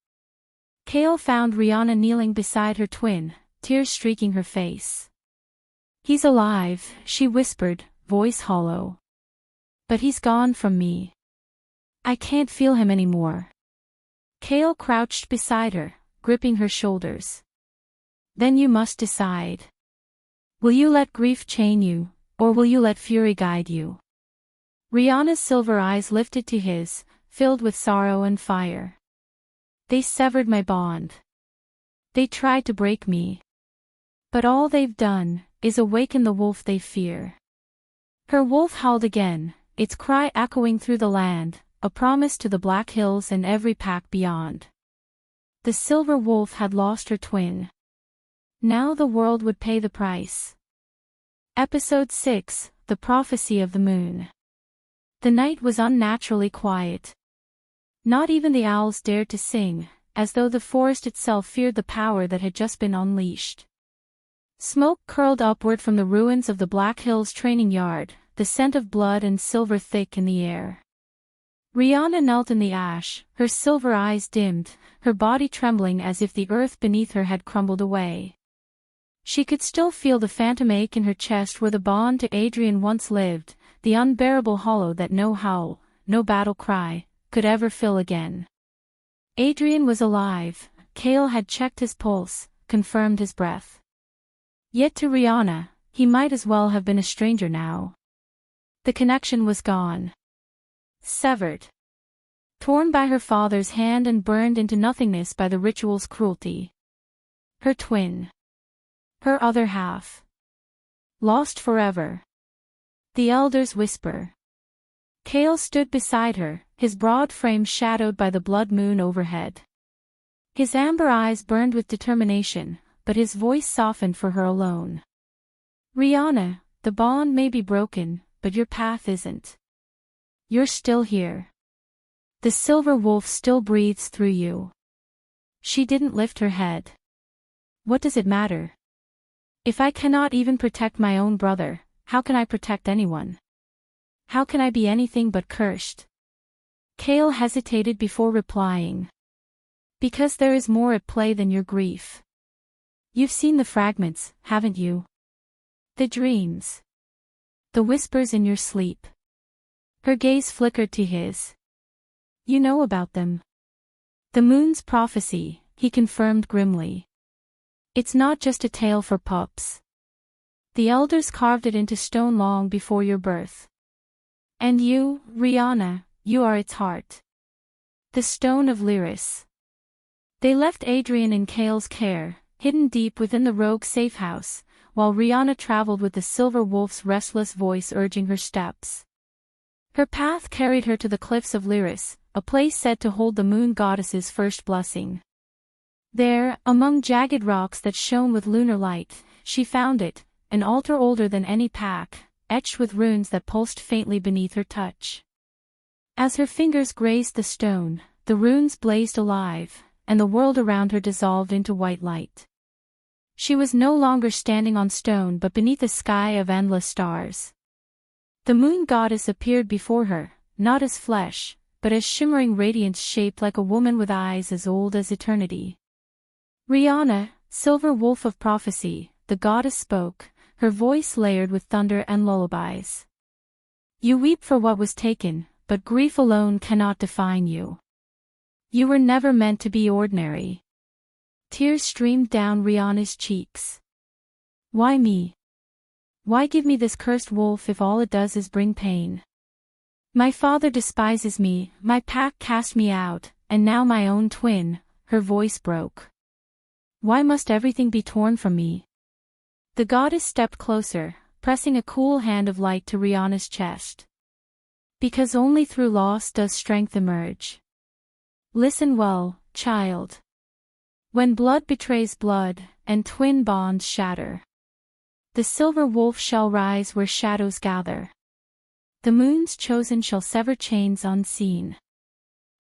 Cale found Rihanna kneeling beside her twin, tears streaking her face. "He's alive," she whispered, voice hollow. "But he's gone from me. I can't feel him anymore." Kale crouched beside her, gripping her shoulders. "Then you must decide. Will you let grief chain you, or will you let fury guide you?" Rihanna's silver eyes lifted to his, filled with sorrow and fire. "They severed my bond. They tried to break me. But all they've done is awaken the wolf they fear." Her wolf howled again, its cry echoing through the land, a promise to the Black Hills and every pack beyond. The silver wolf had lost her twin. Now the world would pay the price. Episode 6, The Prophecy of the Moon. The night was unnaturally quiet. Not even the owls dared to sing, as though the forest itself feared the power that had just been unleashed. Smoke curled upward from the ruins of the Black Hills training yard, the scent of blood and silver thick in the air. Rihanna knelt in the ash, her silver eyes dimmed, her body trembling as if the earth beneath her had crumbled away. She could still feel the phantom ache in her chest where the bond to Adrian once lived, the unbearable hollow that no howl, no battle cry, could ever fill again. Adrian was alive. Kale had checked his pulse, confirmed his breath. Yet to Rihanna, he might as well have been a stranger now. The connection was gone. Severed. Torn by her father's hand and burned into nothingness by the ritual's cruelty. Her twin. Her other half. Lost forever. The elders whisper. Kale stood beside her, his broad frame shadowed by the blood moon overhead. His amber eyes burned with determination, but his voice softened for her alone. "Rihanna, the bond may be broken, but your path isn't. You're still here. The silver wolf still breathes through you." She didn't lift her head. "What does it matter? If I cannot even protect my own brother, how can I protect anyone? How can I be anything but cursed?" Kale hesitated before replying. "Because there is more at play than your grief. You've seen the fragments, haven't you? The dreams. The whispers in your sleep." Her gaze flickered to his. "You know about them." "The moon's prophecy," he confirmed grimly. "It's not just a tale for pups. The elders carved it into stone long before your birth. And you, Rihanna, you are its heart. The stone of Lyris." They left Adrian in Kale's care, hidden deep within the rogue safehouse, while Rihanna traveled with the silver wolf's restless voice urging her steps. Her path carried her to the cliffs of Lyris, a place said to hold the moon goddess's first blessing. There, among jagged rocks that shone with lunar light, she found it, an altar older than any pack, etched with runes that pulsed faintly beneath her touch. As her fingers grazed the stone, the runes blazed alive, and the world around her dissolved into white light. She was no longer standing on stone but beneath a sky of endless stars. The moon goddess appeared before her, not as flesh, but as shimmering radiance shaped like a woman with eyes as old as eternity. "Rihanna, silver wolf of prophecy," the goddess spoke, her voice layered with thunder and lullabies. "You weep for what was taken, but grief alone cannot define you. You were never meant to be ordinary." Tears streamed down Rihanna's cheeks. "Why me? Why give me this cursed wolf if all it does is bring pain? My father despises me, my pack cast me out, and now my own twin," her voice broke. "Why must everything be torn from me?" The goddess stepped closer, pressing a cool hand of light to Rihanna's chest. "Because only through loss does strength emerge. Listen well, child. When blood betrays blood, and twin bonds shatter, the silver wolf shall rise where shadows gather. The moon's chosen shall sever chains unseen,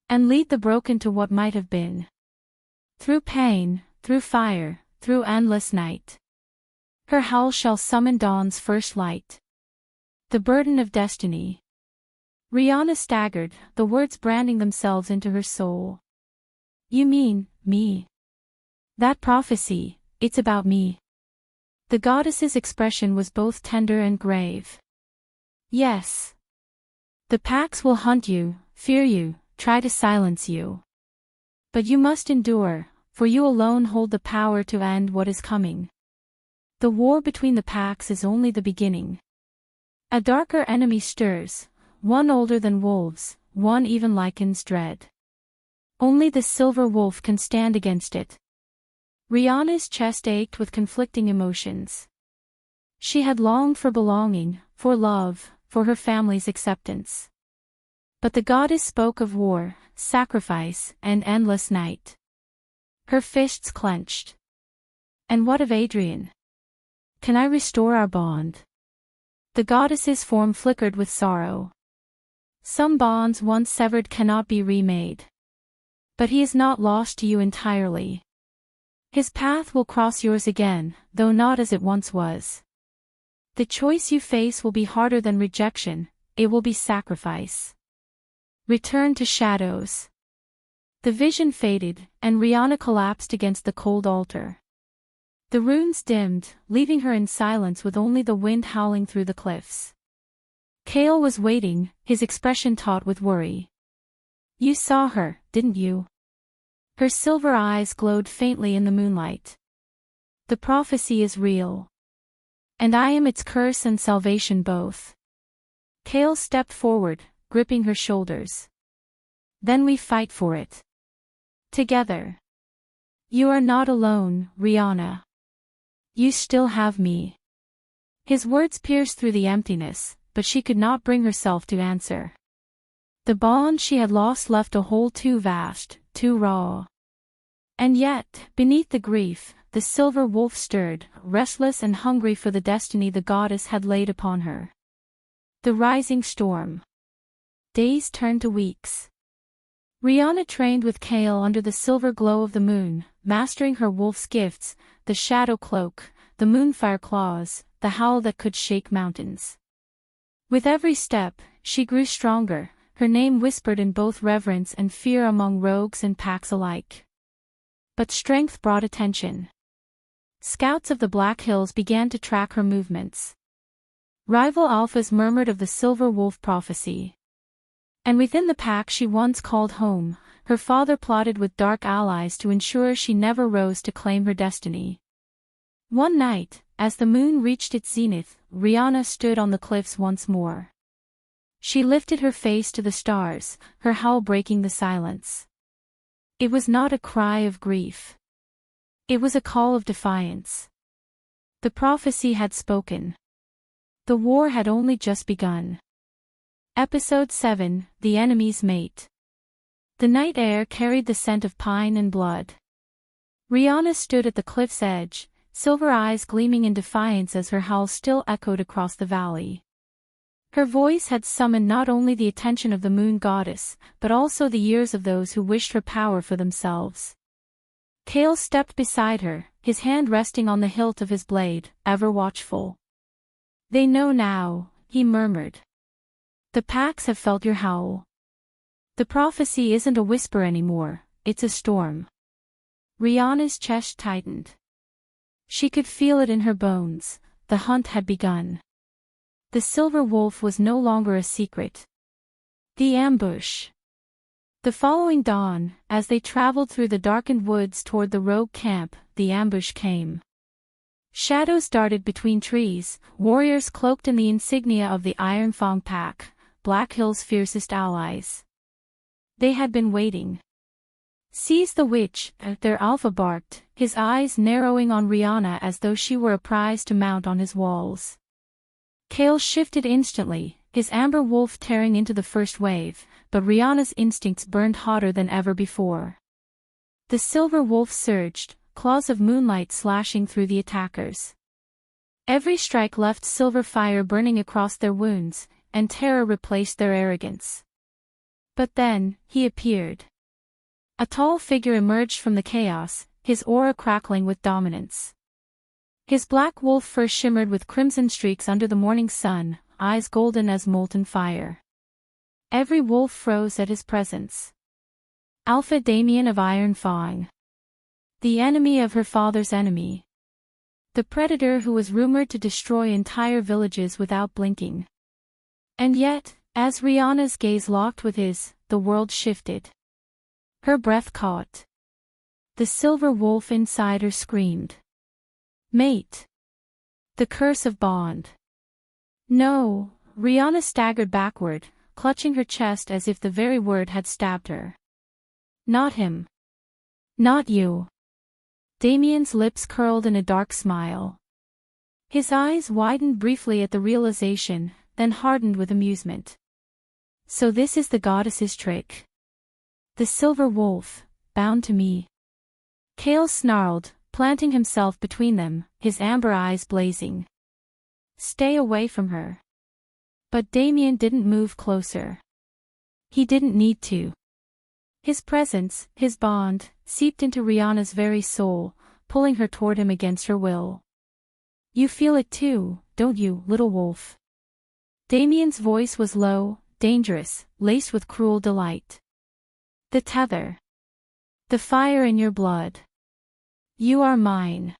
and lead the broken to what might have been. Through pain, through fire, through endless night, her howl shall summon dawn's first light. The burden of destiny." Rihanna staggered, the words branding themselves into her soul. "You mean, me? That prophecy, it's about me. The goddess's expression was both tender and grave. Yes. The packs will hunt you, fear you, try to silence you. But you must endure, for you alone hold the power to end what is coming. The war between the packs is only the beginning. A darker enemy stirs, one older than wolves, one even likens dread. Only the silver wolf can stand against it. Rihanna's chest ached with conflicting emotions. She had longed for belonging, for love, for her family's acceptance. But the goddess spoke of war, sacrifice, and endless night. Her fists clenched. And what of Adrian? Can I restore our bond? The goddess's form flickered with sorrow. Some bonds once severed cannot be remade. But he is not lost to you entirely. His path will cross yours again, though not as it once was. The choice you face will be harder than rejection, it will be sacrifice. Return to shadows. The vision faded, and Rihanna collapsed against the cold altar. The runes dimmed, leaving her in silence with only the wind howling through the cliffs. Kale was waiting, his expression taut with worry. You saw her, didn't you? Her silver eyes glowed faintly in the moonlight. The prophecy is real. And I am its curse and salvation both. Kale stepped forward, gripping her shoulders. Then we fight for it. Together. You are not alone, Rihanna. You still have me. His words pierced through the emptiness, but she could not bring herself to answer. The bond she had lost left a hole too vast, too raw. And yet, beneath the grief, the silver wolf stirred, restless and hungry for the destiny the goddess had laid upon her. The rising storm. Days turned to weeks. Rihanna trained with Kale under the silver glow of the moon, mastering her wolf's gifts, the shadow cloak, the moonfire claws, the howl that could shake mountains. With every step, she grew stronger, her name whispered in both reverence and fear among rogues and packs alike. But strength brought attention. Scouts of the Black Hills began to track her movements. Rival alphas murmured of the silver wolf prophecy. And within the pack she once called home, her father plotted with dark allies to ensure she never rose to claim her destiny. One night, as the moon reached its zenith, Rihanna stood on the cliffs once more. She lifted her face to the stars, her howl breaking the silence. It was not a cry of grief. It was a call of defiance. The prophecy had spoken. The war had only just begun. Episode 7, The Enemy's Mate. The night air carried the scent of pine and blood. Rihanna stood at the cliff's edge, silver eyes gleaming in defiance as her howl still echoed across the valley. Her voice had summoned not only the attention of the moon goddess, but also the ears of those who wished her power for themselves. Kale stepped beside her, his hand resting on the hilt of his blade, ever watchful. They know now, he murmured. The packs have felt your howl. The prophecy isn't a whisper anymore, it's a storm. Rihanna's chest tightened. She could feel it in her bones, the hunt had begun. The silver wolf was no longer a secret. The ambush. The following dawn, as they traveled through the darkened woods toward the rogue camp, the ambush came. Shadows darted between trees, warriors cloaked in the insignia of the Iron Fang pack, Black Hill's fiercest allies. They had been waiting. Seize the witch, their alpha barked, his eyes narrowing on Rihanna as though she were a prize to mount on his walls. Kale shifted instantly, his amber wolf tearing into the first wave, but Rihanna's instincts burned hotter than ever before. The silver wolf surged, claws of moonlight slashing through the attackers. Every strike left silver fire burning across their wounds, and terror replaced their arrogance. But then, he appeared. A tall figure emerged from the chaos, his aura crackling with dominance. His black wolf fur shimmered with crimson streaks under the morning sun, eyes golden as molten fire. Every wolf froze at his presence. Alpha Damien of Iron Fang. The enemy of her father's enemy. The predator who was rumored to destroy entire villages without blinking. And yet, as Rihanna's gaze locked with his, the world shifted. Her breath caught. The silver wolf inside her screamed. Mate! The curse of bond. No, Rihanna staggered backward, clutching her chest as if the very word had stabbed her. Not him. Not you. Damien's lips curled in a dark smile. His eyes widened briefly at the realization, then hardened with amusement. So this is the goddess's trick. The silver wolf, bound to me. Cale snarled, planting himself between them, his amber eyes blazing. Stay away from her. But Damien didn't move closer. He didn't need to. His presence, his bond, seeped into Rihanna's very soul, pulling her toward him against her will. You feel it too, don't you, little wolf? Damien's voice was low, dangerous, laced with cruel delight. The tether. The fire in your blood. You are mine.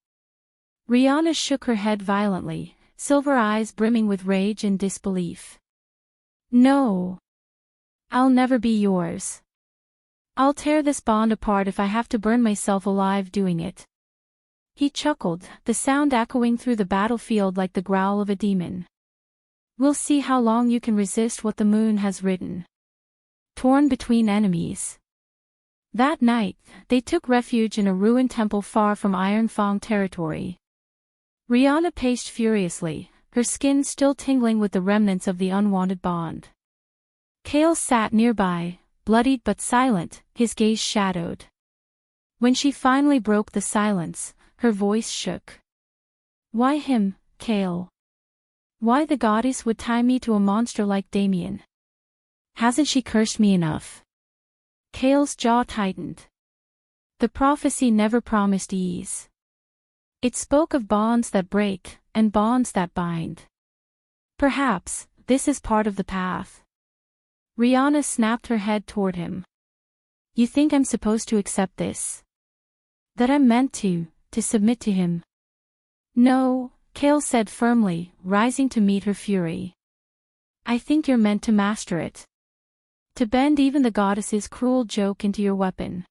Rihanna shook her head violently, silver eyes brimming with rage and disbelief. No. I'll never be yours. I'll tear this bond apart if I have to burn myself alive doing it. He chuckled, the sound echoing through the battlefield like the growl of a demon. We'll see how long you can resist what the moon has written. Torn between enemies. That night, they took refuge in a ruined temple far from Iron Fang territory. Rihanna paced furiously, her skin still tingling with the remnants of the unwanted bond. Cale sat nearby, bloodied but silent, his gaze shadowed. When she finally broke the silence, her voice shook. Why him, Cale? Why the goddess would tie me to a monster like Damien? Hasn't she cursed me enough? Cale's jaw tightened. The prophecy never promised ease. It spoke of bonds that break, and bonds that bind. Perhaps, this is part of the path. Rihanna snapped her head toward him. You think I'm supposed to accept this? That I'm meant to submit to him? No, Cale said firmly, rising to meet her fury. I think you're meant to master it. To bend even the goddess's cruel joke into your weapon.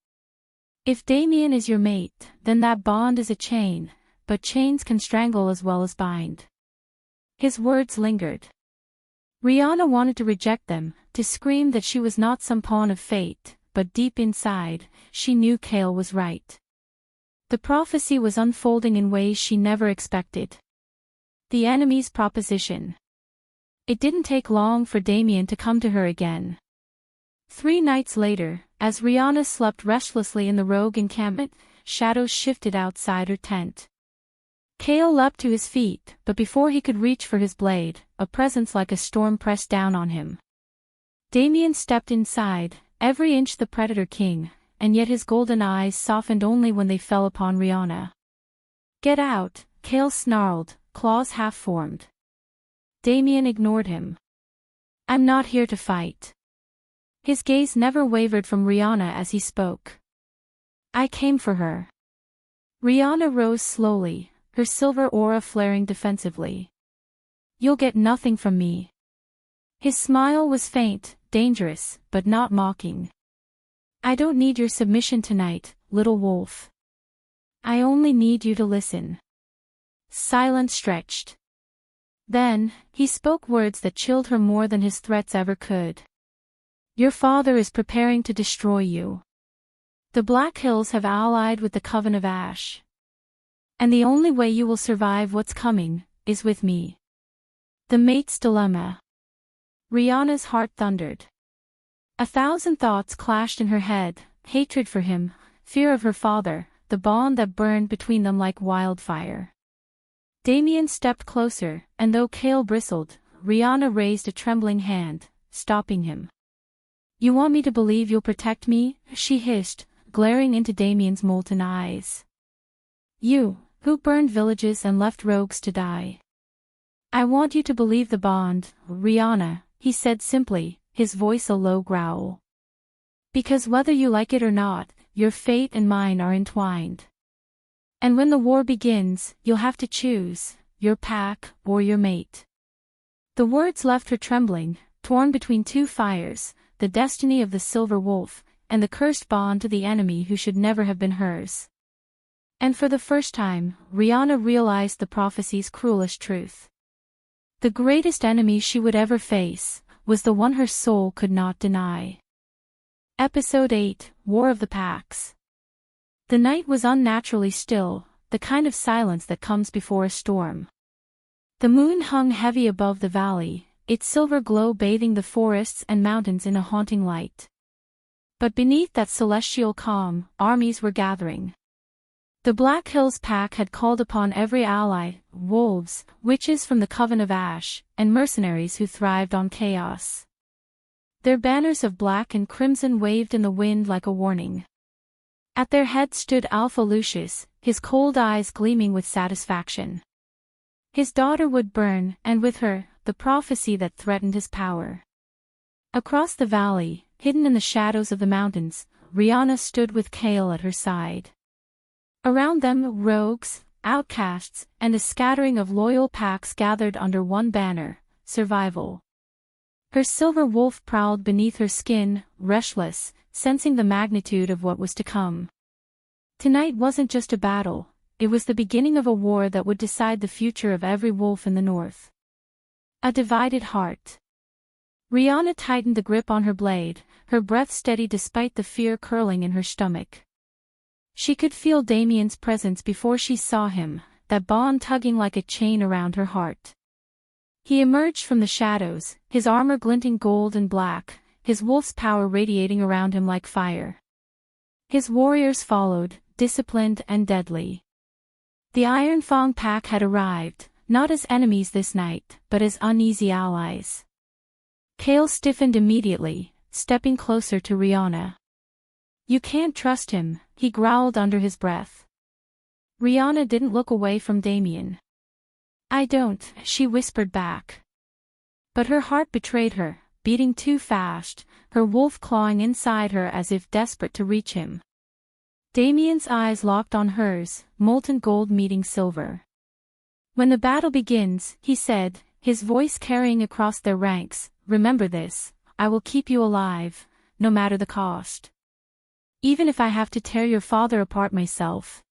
If Damien is your mate, then that bond is a chain, but chains can strangle as well as bind. His words lingered. Rihanna wanted to reject them, to scream that she was not some pawn of fate, but deep inside, she knew Cale was right. The prophecy was unfolding in ways she never expected. The enemy's proposition. It didn't take long for Damien to come to her again. 3 nights later, as Rihanna slept restlessly in the rogue encampment, shadows shifted outside her tent. Cale leapt to his feet, but before he could reach for his blade, a presence like a storm pressed down on him. Damien stepped inside, every inch the predator king, and yet his golden eyes softened only when they fell upon Rihanna. Get out, Cale snarled, claws half-formed. Damien ignored him. I'm not here to fight. His gaze never wavered from Rihanna as he spoke. I came for her. Rihanna rose slowly, her silver aura flaring defensively. You'll get nothing from me. His smile was faint, dangerous, but not mocking. I don't need your submission tonight, little wolf. I only need you to listen. Silence stretched. Then, he spoke words that chilled her more than his threats ever could. Your father is preparing to destroy you. The Black Hills have allied with the Coven of Ash. And the only way you will survive what's coming, is with me. The mate's dilemma. Rihanna's heart thundered. 1,000 thoughts clashed in her head, hatred for him, fear of her father, the bond that burned between them like wildfire. Damien stepped closer, and though Cale bristled, Rihanna raised a trembling hand, stopping him. You want me to believe you'll protect me? She hissed, glaring into Damien's molten eyes. You, who burned villages and left rogues to die. I want you to believe the bond, Rihanna, he said simply, his voice a low growl. Because whether you like it or not, your fate and mine are entwined. And when the war begins, you'll have to choose, your pack or your mate. The words left her trembling, torn between two fires, the destiny of the silver wolf, and the cursed bond to the enemy who should never have been hers. And for the first time, Rihanna realized the prophecy's cruelest truth. The greatest enemy she would ever face was the one her soul could not deny. Episode 8, War of the Packs. The night was unnaturally still, the kind of silence that comes before a storm. The moon hung heavy above the valley, its silver glow bathing the forests and mountains in a haunting light. But beneath that celestial calm, armies were gathering. The Black Hills pack had called upon every ally, wolves, witches from the Coven of Ash, and mercenaries who thrived on chaos. Their banners of black and crimson waved in the wind like a warning. At their head stood Alpha Lucius, his cold eyes gleaming with satisfaction. His daughter would burn, and with her, the prophecy that threatened his power. Across the valley, hidden in the shadows of the mountains, Rihanna stood with Kale at her side. Around them, rogues, outcasts, and a scattering of loyal packs gathered under one banner, survival. Her silver wolf prowled beneath her skin, restless, sensing the magnitude of what was to come. Tonight wasn't just a battle, it was the beginning of a war that would decide the future of every wolf in the north. A divided heart. Rihanna tightened the grip on her blade, her breath steady despite the fear curling in her stomach. She could feel Damien's presence before she saw him, that bond tugging like a chain around her heart. He emerged from the shadows, his armor glinting gold and black, his wolf's power radiating around him like fire. His warriors followed, disciplined and deadly. The Iron Fang pack had arrived, not as enemies this night, but as uneasy allies. Kale stiffened immediately, stepping closer to Rihanna. "You can't trust him," he growled under his breath. Rihanna didn't look away from Damien. "I don't," she whispered back. But her heart betrayed her, beating too fast, her wolf clawing inside her as if desperate to reach him. Damien's eyes locked on hers, molten gold meeting silver. "When the battle begins," he said, his voice carrying across their ranks, "remember this, I will keep you alive, no matter the cost. Even if I have to tear your father apart myself."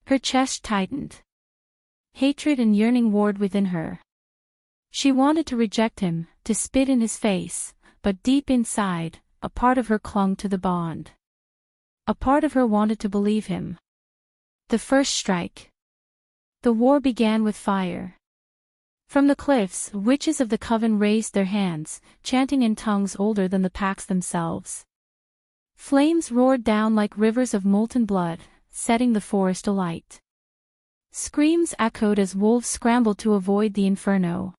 Her chest tightened. Hatred and yearning warred within her. She wanted to reject him, to spit in his face, but deep inside, a part of her clung to the bond. A part of her wanted to believe him. The first strike. The war began with fire. From the cliffs, witches of the coven raised their hands, chanting in tongues older than the packs themselves. Flames roared down like rivers of molten blood, setting the forest alight. Screams echoed as wolves scrambled to avoid the inferno.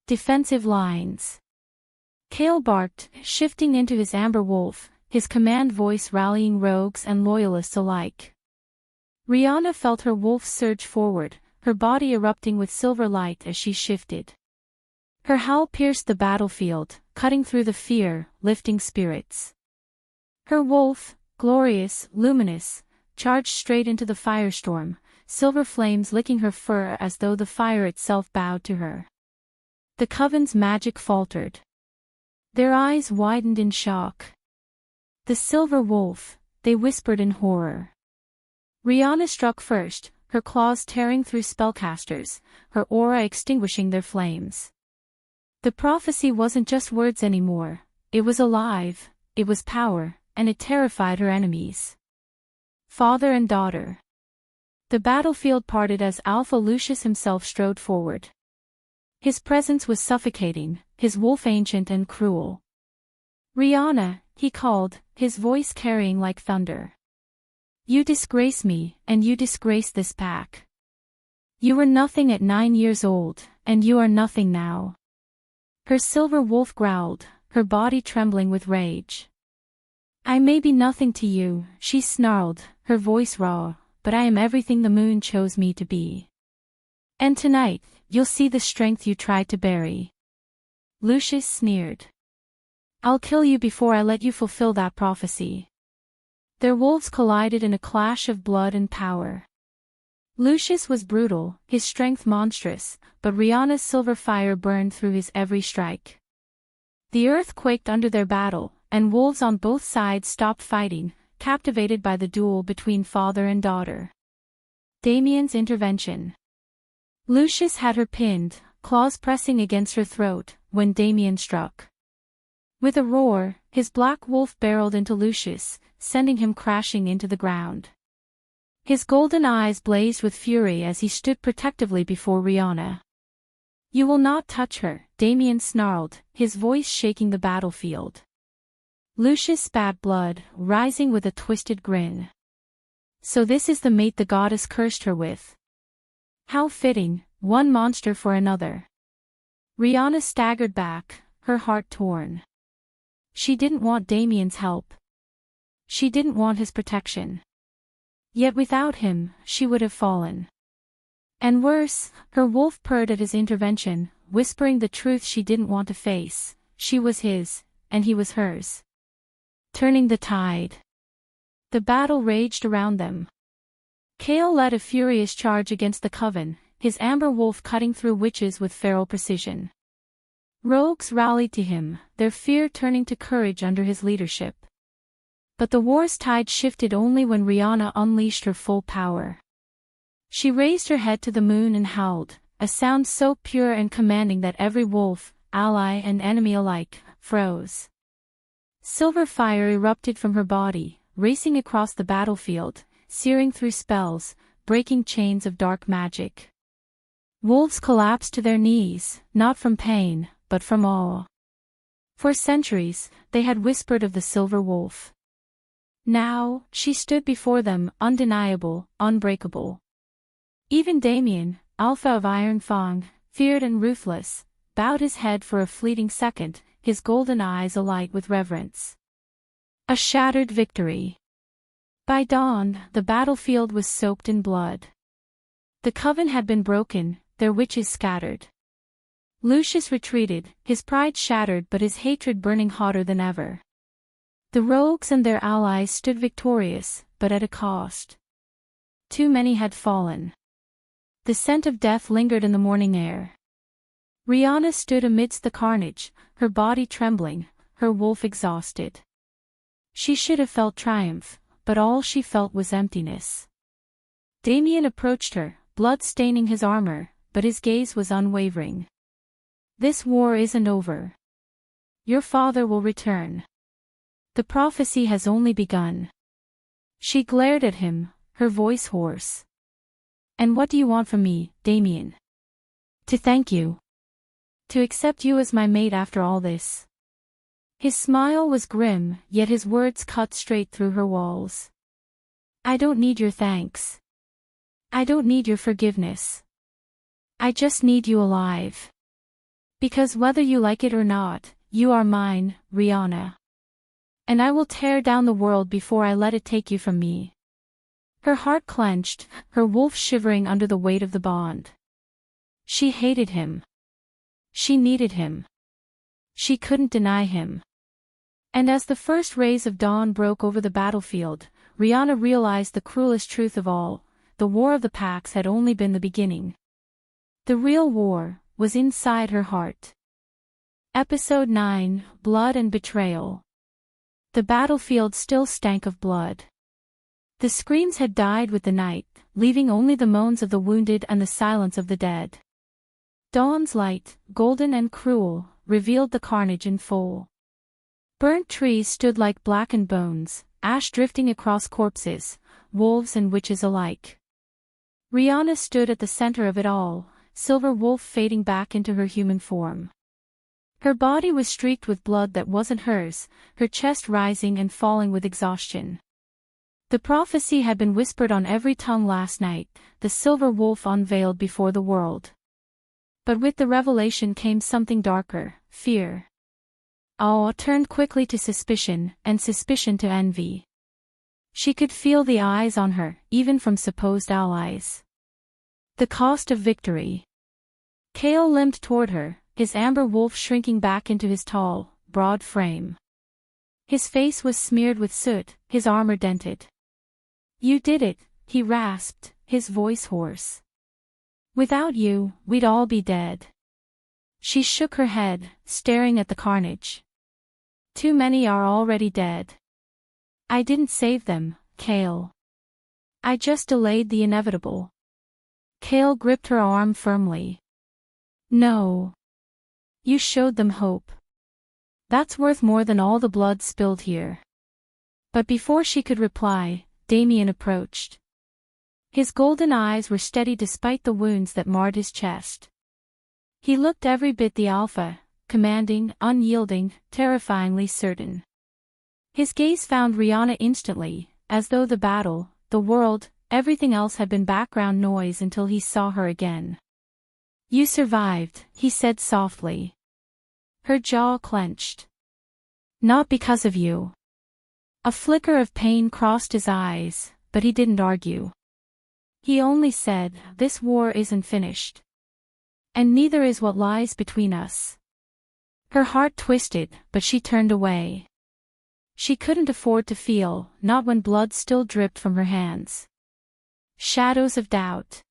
Defensive lines. Kale barked, shifting into his amber wolf, his command voice rallying rogues and loyalists alike. Rihanna felt her wolf surge forward, her body erupting with silver light as she shifted. Her howl pierced the battlefield, cutting through the fear, lifting spirits. Her wolf, glorious, luminous, charged straight into the firestorm, silver flames licking her fur as though the fire itself bowed to her. The coven's magic faltered. Their eyes widened in shock. "The silver wolf," they whispered in horror. Rihanna struck first, her claws tearing through spellcasters, her aura extinguishing their flames. The prophecy wasn't just words anymore, it was alive, it was power, and it terrified her enemies. Father and daughter. The battlefield parted as Alpha Lucius himself strode forward. His presence was suffocating, his wolf ancient and cruel. "Rihanna," he called, his voice carrying like thunder. "You disgrace me, and you disgrace this pack. You were nothing at 9 years old, and you are nothing now." Her silver wolf growled, her body trembling with rage. "I may be nothing to you," she snarled, her voice raw, "but I am everything the moon chose me to be. And tonight, you'll see the strength you tried to bury." Lucius sneered. "I'll kill you before I let you fulfill that prophecy." Their wolves collided in a clash of blood and power. Lucius was brutal, his strength monstrous, but Rihanna's silver fire burned through his every strike. The earth quaked under their battle, and wolves on both sides stopped fighting, captivated by the duel between father and daughter. Damien's intervention. Lucius had her pinned, claws pressing against her throat, when Damien struck. With a roar, his black wolf barreled into Lucius, sending him crashing into the ground. His golden eyes blazed with fury as he stood protectively before Rihanna. "You will not touch her," Damien snarled, his voice shaking the battlefield. Lucius spat blood, rising with a twisted grin. "So this is the mate the goddess cursed her with. How fitting, one monster for another." Rihanna staggered back, her heart torn. She didn't want Damien's help. She didn't want his protection. Yet without him, she would have fallen. And worse, her wolf purred at his intervention, whispering the truth she didn't want to face. She was his, and he was hers. Turning the tide. The battle raged around them. Kale led a furious charge against the coven, his amber wolf cutting through witches with feral precision. Rogues rallied to him, their fear turning to courage under his leadership. But the war's tide shifted only when Rihanna unleashed her full power. She raised her head to the moon and howled, a sound so pure and commanding that every wolf, ally and enemy alike, froze. Silver fire erupted from her body, racing across the battlefield, searing through spells, breaking chains of dark magic. Wolves collapsed to their knees, not from pain, but from awe. For centuries, they had whispered of the silver wolf. Now, she stood before them, undeniable, unbreakable. Even Damien, Alpha of Iron Fang, feared and ruthless, bowed his head for a fleeting second, his golden eyes alight with reverence. A shattered victory. By dawn, the battlefield was soaked in blood. The coven had been broken, their witches scattered. Lucius retreated, his pride shattered but his hatred burning hotter than ever. The rogues and their allies stood victorious, but at a cost. Too many had fallen. The scent of death lingered in the morning air. Rihanna stood amidst the carnage, her body trembling, her wolf exhausted. She should have felt triumph, but all she felt was emptiness. Damien approached her, blood staining his armor, but his gaze was unwavering. "This war isn't over. Your father will return. The prophecy has only begun." She glared at him, her voice hoarse. "And what do you want from me, Damien?" "To thank you. To accept you as my mate after all this." His smile was grim, yet his words cut straight through her walls. "I don't need your thanks. I don't need your forgiveness. I just need you alive. Because whether you like it or not, you are mine, Rihanna. And I will tear down the world before I let it take you from me." Her heart clenched, her wolf shivering under the weight of the bond. She hated him. She needed him. She couldn't deny him. And as the first rays of dawn broke over the battlefield, Rihanna realized the cruelest truth of all: the war of the packs had only been the beginning. The real war was inside her heart. Episode 9, Blood and Betrayal. The battlefield still stank of blood. The screams had died with the night, leaving only the moans of the wounded and the silence of the dead. Dawn's light, golden and cruel, revealed the carnage in full. Burnt trees stood like blackened bones, ash drifting across corpses, wolves and witches alike. Rihanna stood at the center of it all, silver wolf fading back into her human form. Her body was streaked with blood that wasn't hers, her chest rising and falling with exhaustion. The prophecy had been whispered on every tongue last night, the silver wolf unveiled before the world. But with the revelation came something darker, fear. Awe turned quickly to suspicion, and suspicion to envy. She could feel the eyes on her, even from supposed allies. The cost of victory. Kale limped toward her, his amber wolf shrinking back into his tall, broad frame. His face was smeared with soot, his armor dented. "You did it," he rasped, his voice hoarse. Without you, we'd all be dead. She shook her head, staring at the carnage. Too many are already dead. I didn't save them, Kale. I just delayed the inevitable. Kale gripped her arm firmly. No. You showed them hope. That's worth more than all the blood spilled here. But before she could reply, Damien approached. His golden eyes were steady despite the wounds that marred his chest. He looked every bit the alpha, commanding, unyielding, terrifyingly certain. His gaze found Rihanna instantly, as though the battle, the world, everything else had been background noise until he saw her again. You survived, he said softly. Her jaw clenched. Not because of you. A flicker of pain crossed his eyes, but he didn't argue. He only said, this war isn't finished. And neither is what lies between us. Her heart twisted, but she turned away. She couldn't afford to feel, not when blood still dripped from her hands. Shadows of doubt.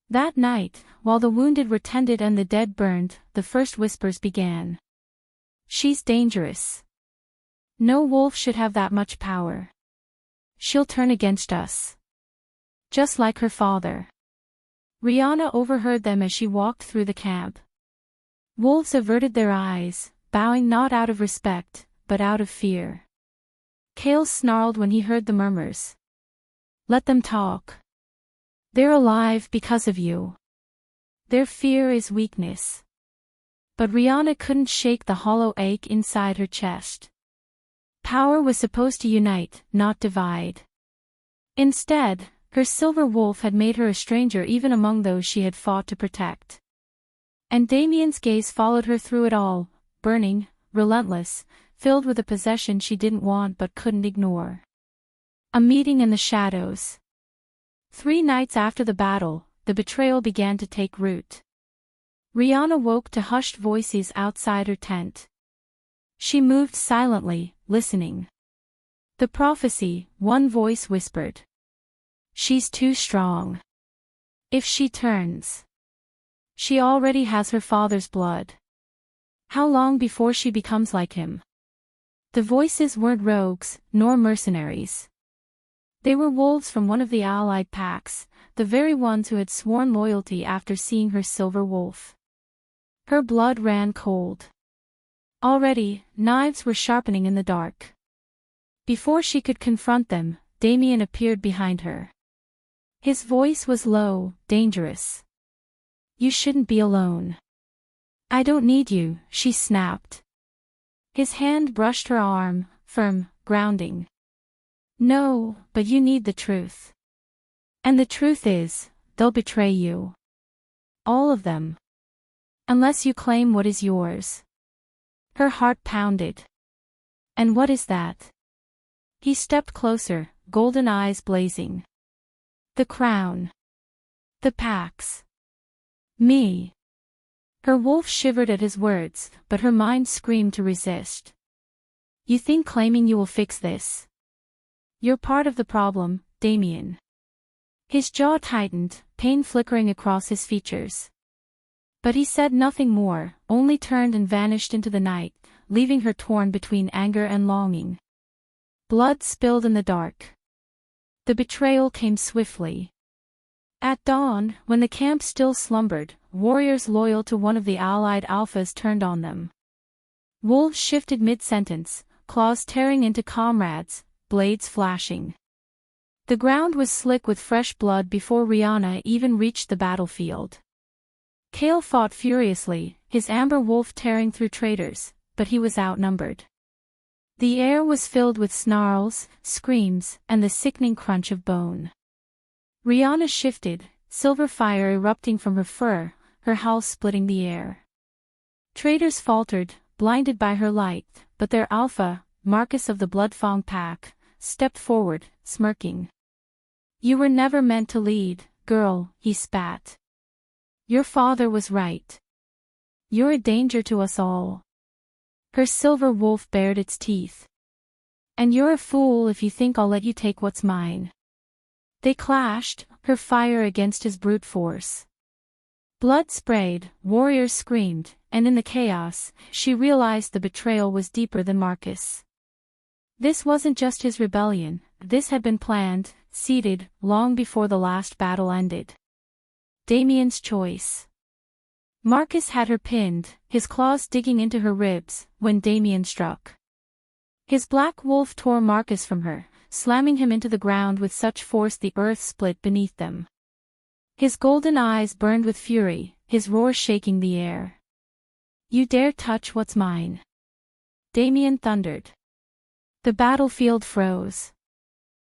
That night, while the wounded were tended and the dead burned, the first whispers began. She's dangerous. No wolf should have that much power. She'll turn against us. Just like her father. Rihanna overheard them as she walked through the camp. Wolves averted their eyes, bowing not out of respect, but out of fear. Kale snarled when he heard the murmurs. Let them talk. They're alive because of you. Their fear is weakness. But Rihanna couldn't shake the hollow ache inside her chest. Power was supposed to unite, not divide. Instead, her silver wolf had made her a stranger even among those she had fought to protect. And Damien's gaze followed her through it all, burning, relentless, filled with a possession she didn't want but couldn't ignore. A meeting in the shadows. 3 nights after the battle, the betrayal began to take root. Rihanna woke to hushed voices outside her tent. She moved silently, listening. The prophecy, one voice whispered. She's too strong. If she turns. She already has her father's blood. How long before she becomes like him? The voices weren't rogues, nor mercenaries. They were wolves from one of the allied packs, the very ones who had sworn loyalty after seeing her silver wolf. Her blood ran cold. Already, knives were sharpening in the dark. Before she could confront them, Damien appeared behind her. His voice was low, dangerous. You shouldn't be alone. I don't need you, she snapped. His hand brushed her arm, firm, grounding. No, but you need the truth. And the truth is, they'll betray you. All of them. Unless you claim what is yours. Her heart pounded. And what is that? He stepped closer, golden eyes blazing. The crown. The packs. Me. Her wolf shivered at his words, but her mind screamed to resist. You think claiming you will fix this? You're part of the problem, Damien. His jaw tightened, pain flickering across his features. But he said nothing more, only turned and vanished into the night, leaving her torn between anger and longing. Blood spilled in the dark. The betrayal came swiftly. At dawn, when the camp still slumbered, warriors loyal to one of the allied alphas turned on them. Wolves shifted mid-sentence, claws tearing into comrades, blades flashing. The ground was slick with fresh blood before Rihanna even reached the battlefield. Kale fought furiously, his amber wolf tearing through traitors, but he was outnumbered. The air was filled with snarls, screams, and the sickening crunch of bone. Rihanna shifted, silver fire erupting from her fur, her howl splitting the air. Traitors faltered, blinded by her light, but their alpha, Marcus of the Bloodfang pack, stepped forward, smirking. You were never meant to lead, girl, he spat. Your father was right. You're a danger to us all. Her silver wolf bared its teeth. And you're a fool if you think I'll let you take what's mine. They clashed, her fire against his brute force. Blood sprayed, warriors screamed, and in the chaos, she realized the betrayal was deeper than Marcus. This wasn't just his rebellion, this had been planned, seeded, long before the last battle ended. Damien's choice. Marcus had her pinned, his claws digging into her ribs, when Damien struck. His black wolf tore Marcus from her, slamming him into the ground with such force the earth split beneath them. His golden eyes burned with fury, his roar shaking the air. "You dare touch what's mine!" Damien thundered. The battlefield froze.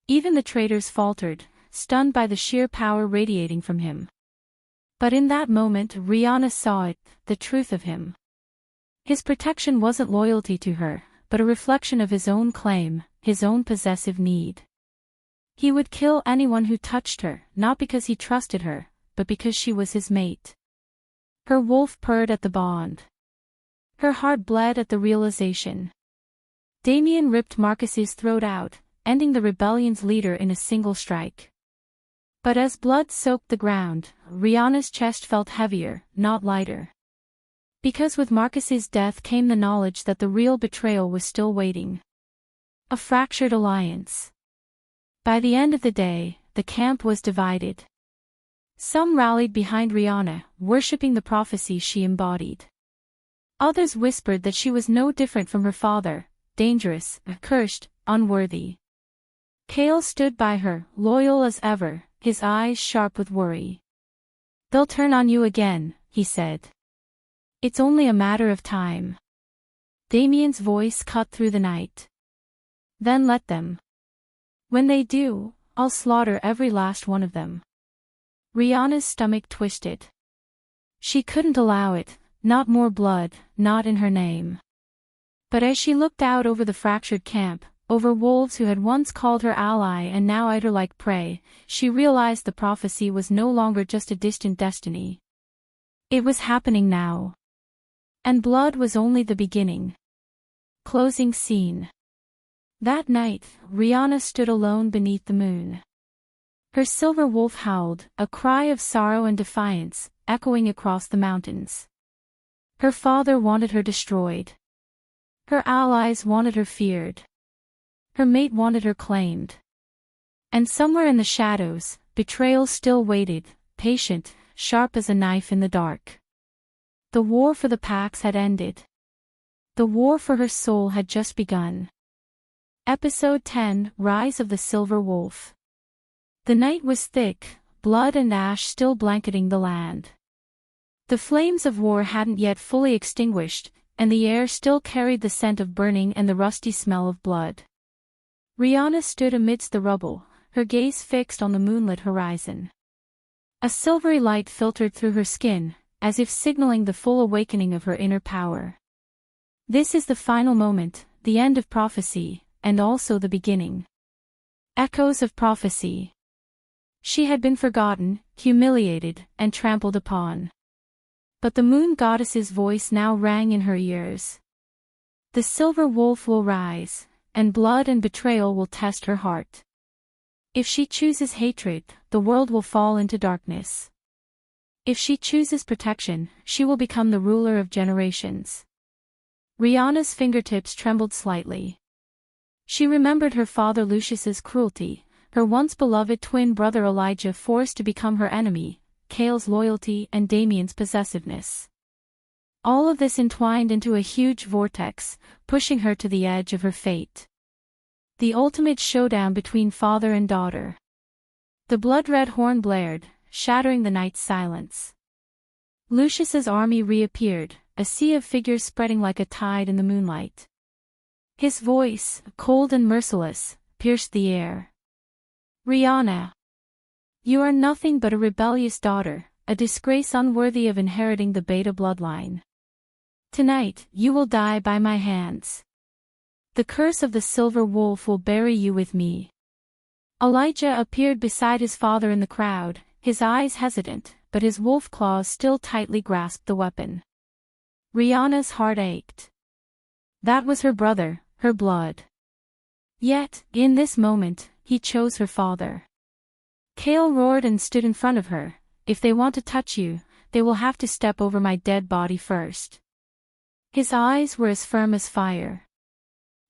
Even the traitors faltered, stunned by the sheer power radiating from him. But in that moment Rihanna saw it, the truth of him. His protection wasn't loyalty to her, but a reflection of his own claim, his own possessive need. He would kill anyone who touched her, not because he trusted her, but because she was his mate. Her wolf purred at the bond. Her heart bled at the realization. Damien ripped Marcus's throat out, ending the rebellion's leader in a single strike. But as blood soaked the ground, Rihanna's chest felt heavier, not lighter. Because with Marcus's death came the knowledge that the real betrayal was still waiting. A fractured alliance. By the end of the day, the camp was divided. Some rallied behind Rihanna, worshipping the prophecy she embodied. Others whispered that she was no different from her father, dangerous, accursed, unworthy. Cale stood by her, loyal as ever, his eyes sharp with worry. "They'll turn on you again," he said. "It's only a matter of time." Damien's voice cut through the night. "Then let them. When they do, I'll slaughter every last one of them." Rihanna's stomach twisted. She couldn't allow it, not more blood, not in her name. But as she looked out over the fractured camp, over wolves who had once called her ally and now eyed her like prey, she realized the prophecy was no longer just a distant destiny. It was happening now. And blood was only the beginning. Closing scene. That night, Rihanna stood alone beneath the moon. Her silver wolf howled, a cry of sorrow and defiance, echoing across the mountains. Her father wanted her destroyed. Her allies wanted her feared. Her mate wanted her claimed. And somewhere in the shadows, betrayal still waited, patient, sharp as a knife in the dark. The war for the packs had ended. The war for her soul had just begun. Episode 10, Rise of the Silver Wolf. The night was thick, blood and ash still blanketing the land. The flames of war hadn't yet fully extinguished, and the air still carried the scent of burning and the rusty smell of blood. Rihanna stood amidst the rubble, her gaze fixed on the moonlit horizon. A silvery light filtered through her skin, as if signaling the full awakening of her inner power. This is the final moment, the end of prophecy, and also the beginning. Echoes of prophecy. She had been forgotten, humiliated, and trampled upon. But the moon goddess's voice now rang in her ears. The silver wolf will rise, and blood and betrayal will test her heart. If she chooses hatred, the world will fall into darkness. If she chooses protection, she will become the ruler of generations. Rihanna's fingertips trembled slightly. She remembered her father Lucius's cruelty, her once beloved twin brother Elijah forced to become her enemy, Cale's loyalty and Damien's possessiveness. All of this entwined into a huge vortex, pushing her to the edge of her fate. The ultimate showdown between father and daughter. The blood-red horn blared, shattering the night's silence. Lucius's army reappeared, a sea of figures spreading like a tide in the moonlight. His voice, cold and merciless, pierced the air. "Rihanna. You are nothing but a rebellious daughter, a disgrace unworthy of inheriting the Beta bloodline. Tonight, you will die by my hands. The curse of the silver wolf will bury you with me." Elijah appeared beside his father in the crowd, his eyes hesitant, but his wolf claws still tightly grasped the weapon. Rihanna's heart ached. That was her brother, her blood. Yet, in this moment, he chose her father. Kale roared and stood in front of her. If they want to touch you, they will have to step over my dead body first. His eyes were as firm as fire.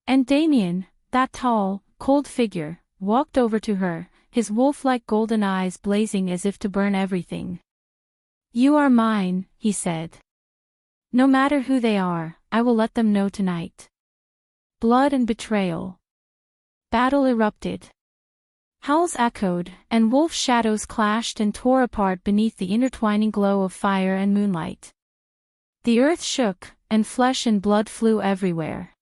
And Damien, that tall, cold figure, walked over to her, his wolf-like golden eyes blazing as if to burn everything. You are mine, he said. No matter who they are, I will let them know tonight. Blood and betrayal. Battle erupted. Howls echoed, and wolf shadows clashed and tore apart beneath the intertwining glow of fire and moonlight. The earth shook, and flesh and blood flew everywhere.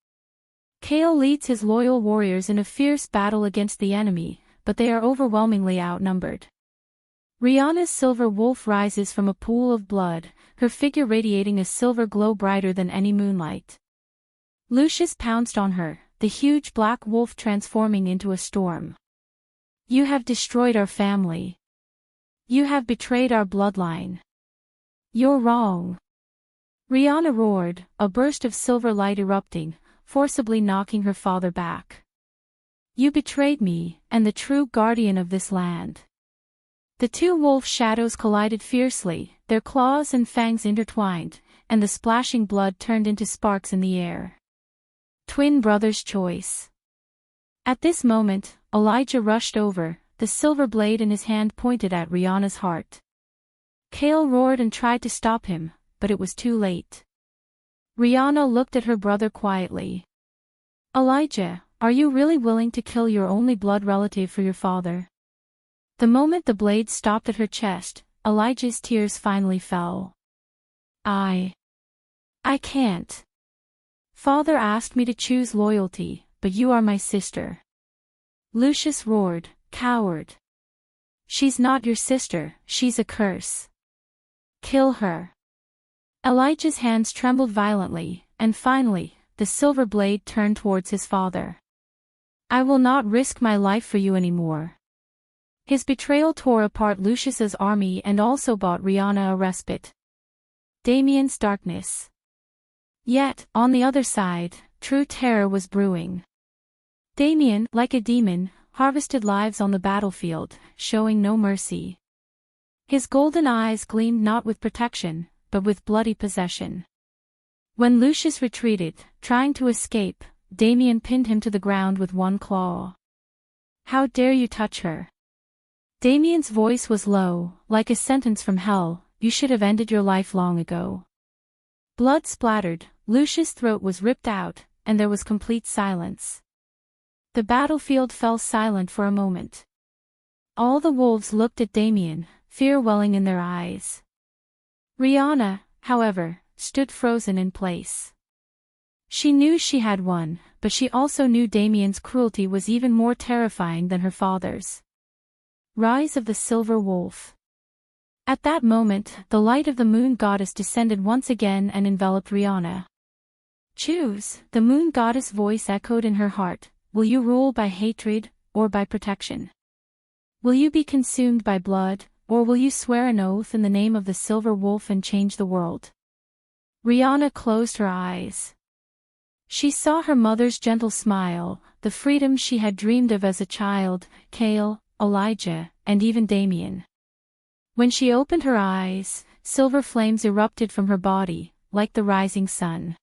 Kale leads his loyal warriors in a fierce battle against the enemy, but they are overwhelmingly outnumbered. Rihanna's silver wolf rises from a pool of blood, her figure radiating a silver glow brighter than any moonlight. Lucius pounced on her, the huge black wolf transforming into a storm. You have destroyed our family. You have betrayed our bloodline. You're wrong. Rihanna roared, a burst of silver light erupting, forcibly knocking her father back. You betrayed me, and the true guardian of this land. The two wolf shadows collided fiercely, their claws and fangs intertwined, and the splashing blood turned into sparks in the air. Twin brothers' choice. At this moment, Elijah rushed over, the silver blade in his hand pointed at Rihanna's heart. Kale roared and tried to stop him, but it was too late. Rihanna looked at her brother quietly. Elijah, are you really willing to kill your only blood relative for your father? The moment the blade stopped at her chest, Elijah's tears finally fell. I can't. Father asked me to choose loyalty, but you are my sister. Lucius roared, coward. She's not your sister, she's a curse. Kill her. Elijah's hands trembled violently, and finally, the silver blade turned towards his father. I will not risk my life for you anymore. His betrayal tore apart Lucius's army and also bought Rihanna a respite. Damien's darkness. Yet, on the other side, true terror was brewing. Damien, like a demon, harvested lives on the battlefield, showing no mercy. His golden eyes gleamed not with protection, but with bloody possession. When Lucius retreated, trying to escape, Damien pinned him to the ground with one claw. How dare you touch her? Damien's voice was low, like a sentence from hell. You should have ended your life long ago. Blood splattered, Lucius' throat was ripped out, and there was complete silence. The battlefield fell silent for a moment. All the wolves looked at Damien, fear welling in their eyes. Rihanna, however, stood frozen in place. She knew she had won, but she also knew Damien's cruelty was even more terrifying than her father's. Rise of the Silver Wolf. At that moment, the light of the moon goddess descended once again and enveloped Rihanna. Choose, the moon goddess' voice echoed in her heart. Will you rule by hatred, or by protection? Will you be consumed by blood, or will you swear an oath in the name of the Silver Wolf and change the world? Rihanna closed her eyes. She saw her mother's gentle smile, the freedom she had dreamed of as a child, Kale, Elijah, and even Damien. When she opened her eyes, silver flames erupted from her body, like the rising sun.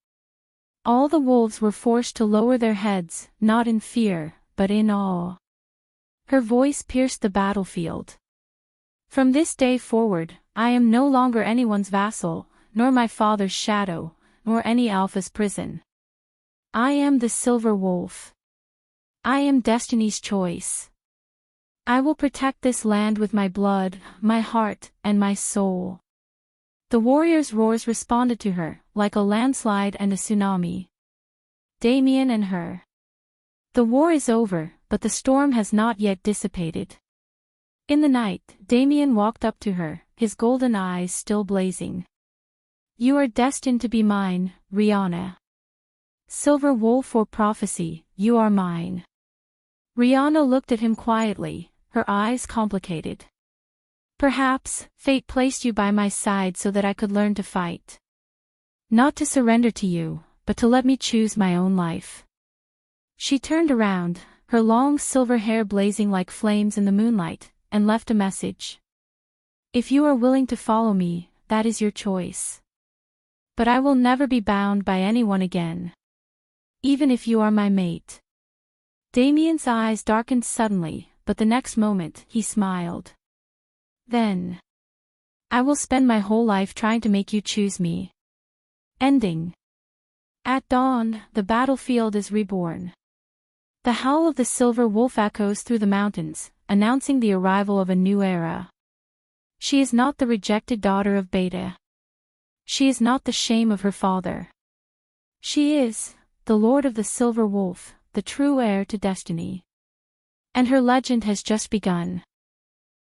All the wolves were forced to lower their heads, not in fear, but in awe. Her voice pierced the battlefield. From this day forward, I am no longer anyone's vassal, nor my father's shadow, nor any alpha's prison. I am the Silver Wolf. I am Destiny's choice. I will protect this land with my blood, my heart, and my soul. The warriors' roars responded to her, like a landslide and a tsunami. Damien and her. The war is over, but the storm has not yet dissipated. In the night, Damien walked up to her, his golden eyes still blazing. You are destined to be mine, Rihanna. Silver Wolf or prophecy, you are mine. Rihanna looked at him quietly, her eyes complicated. Perhaps, fate placed you by my side so that I could learn to fight. Not to surrender to you, but to let me choose my own life. She turned around, her long silver hair blazing like flames in the moonlight, and left a message. If you are willing to follow me, that is your choice. But I will never be bound by anyone again. Even if you are my mate. Damien's eyes darkened suddenly, but the next moment, he smiled. Then. I will spend my whole life trying to make you choose me. Ending. At dawn, the battlefield is reborn. The howl of the silver wolf echoes through the mountains, announcing the arrival of a new era. She is not the rejected daughter of Beta. She is not the shame of her father. She is, the Lord of the Silver Wolf, the true heir to destiny. And her legend has just begun.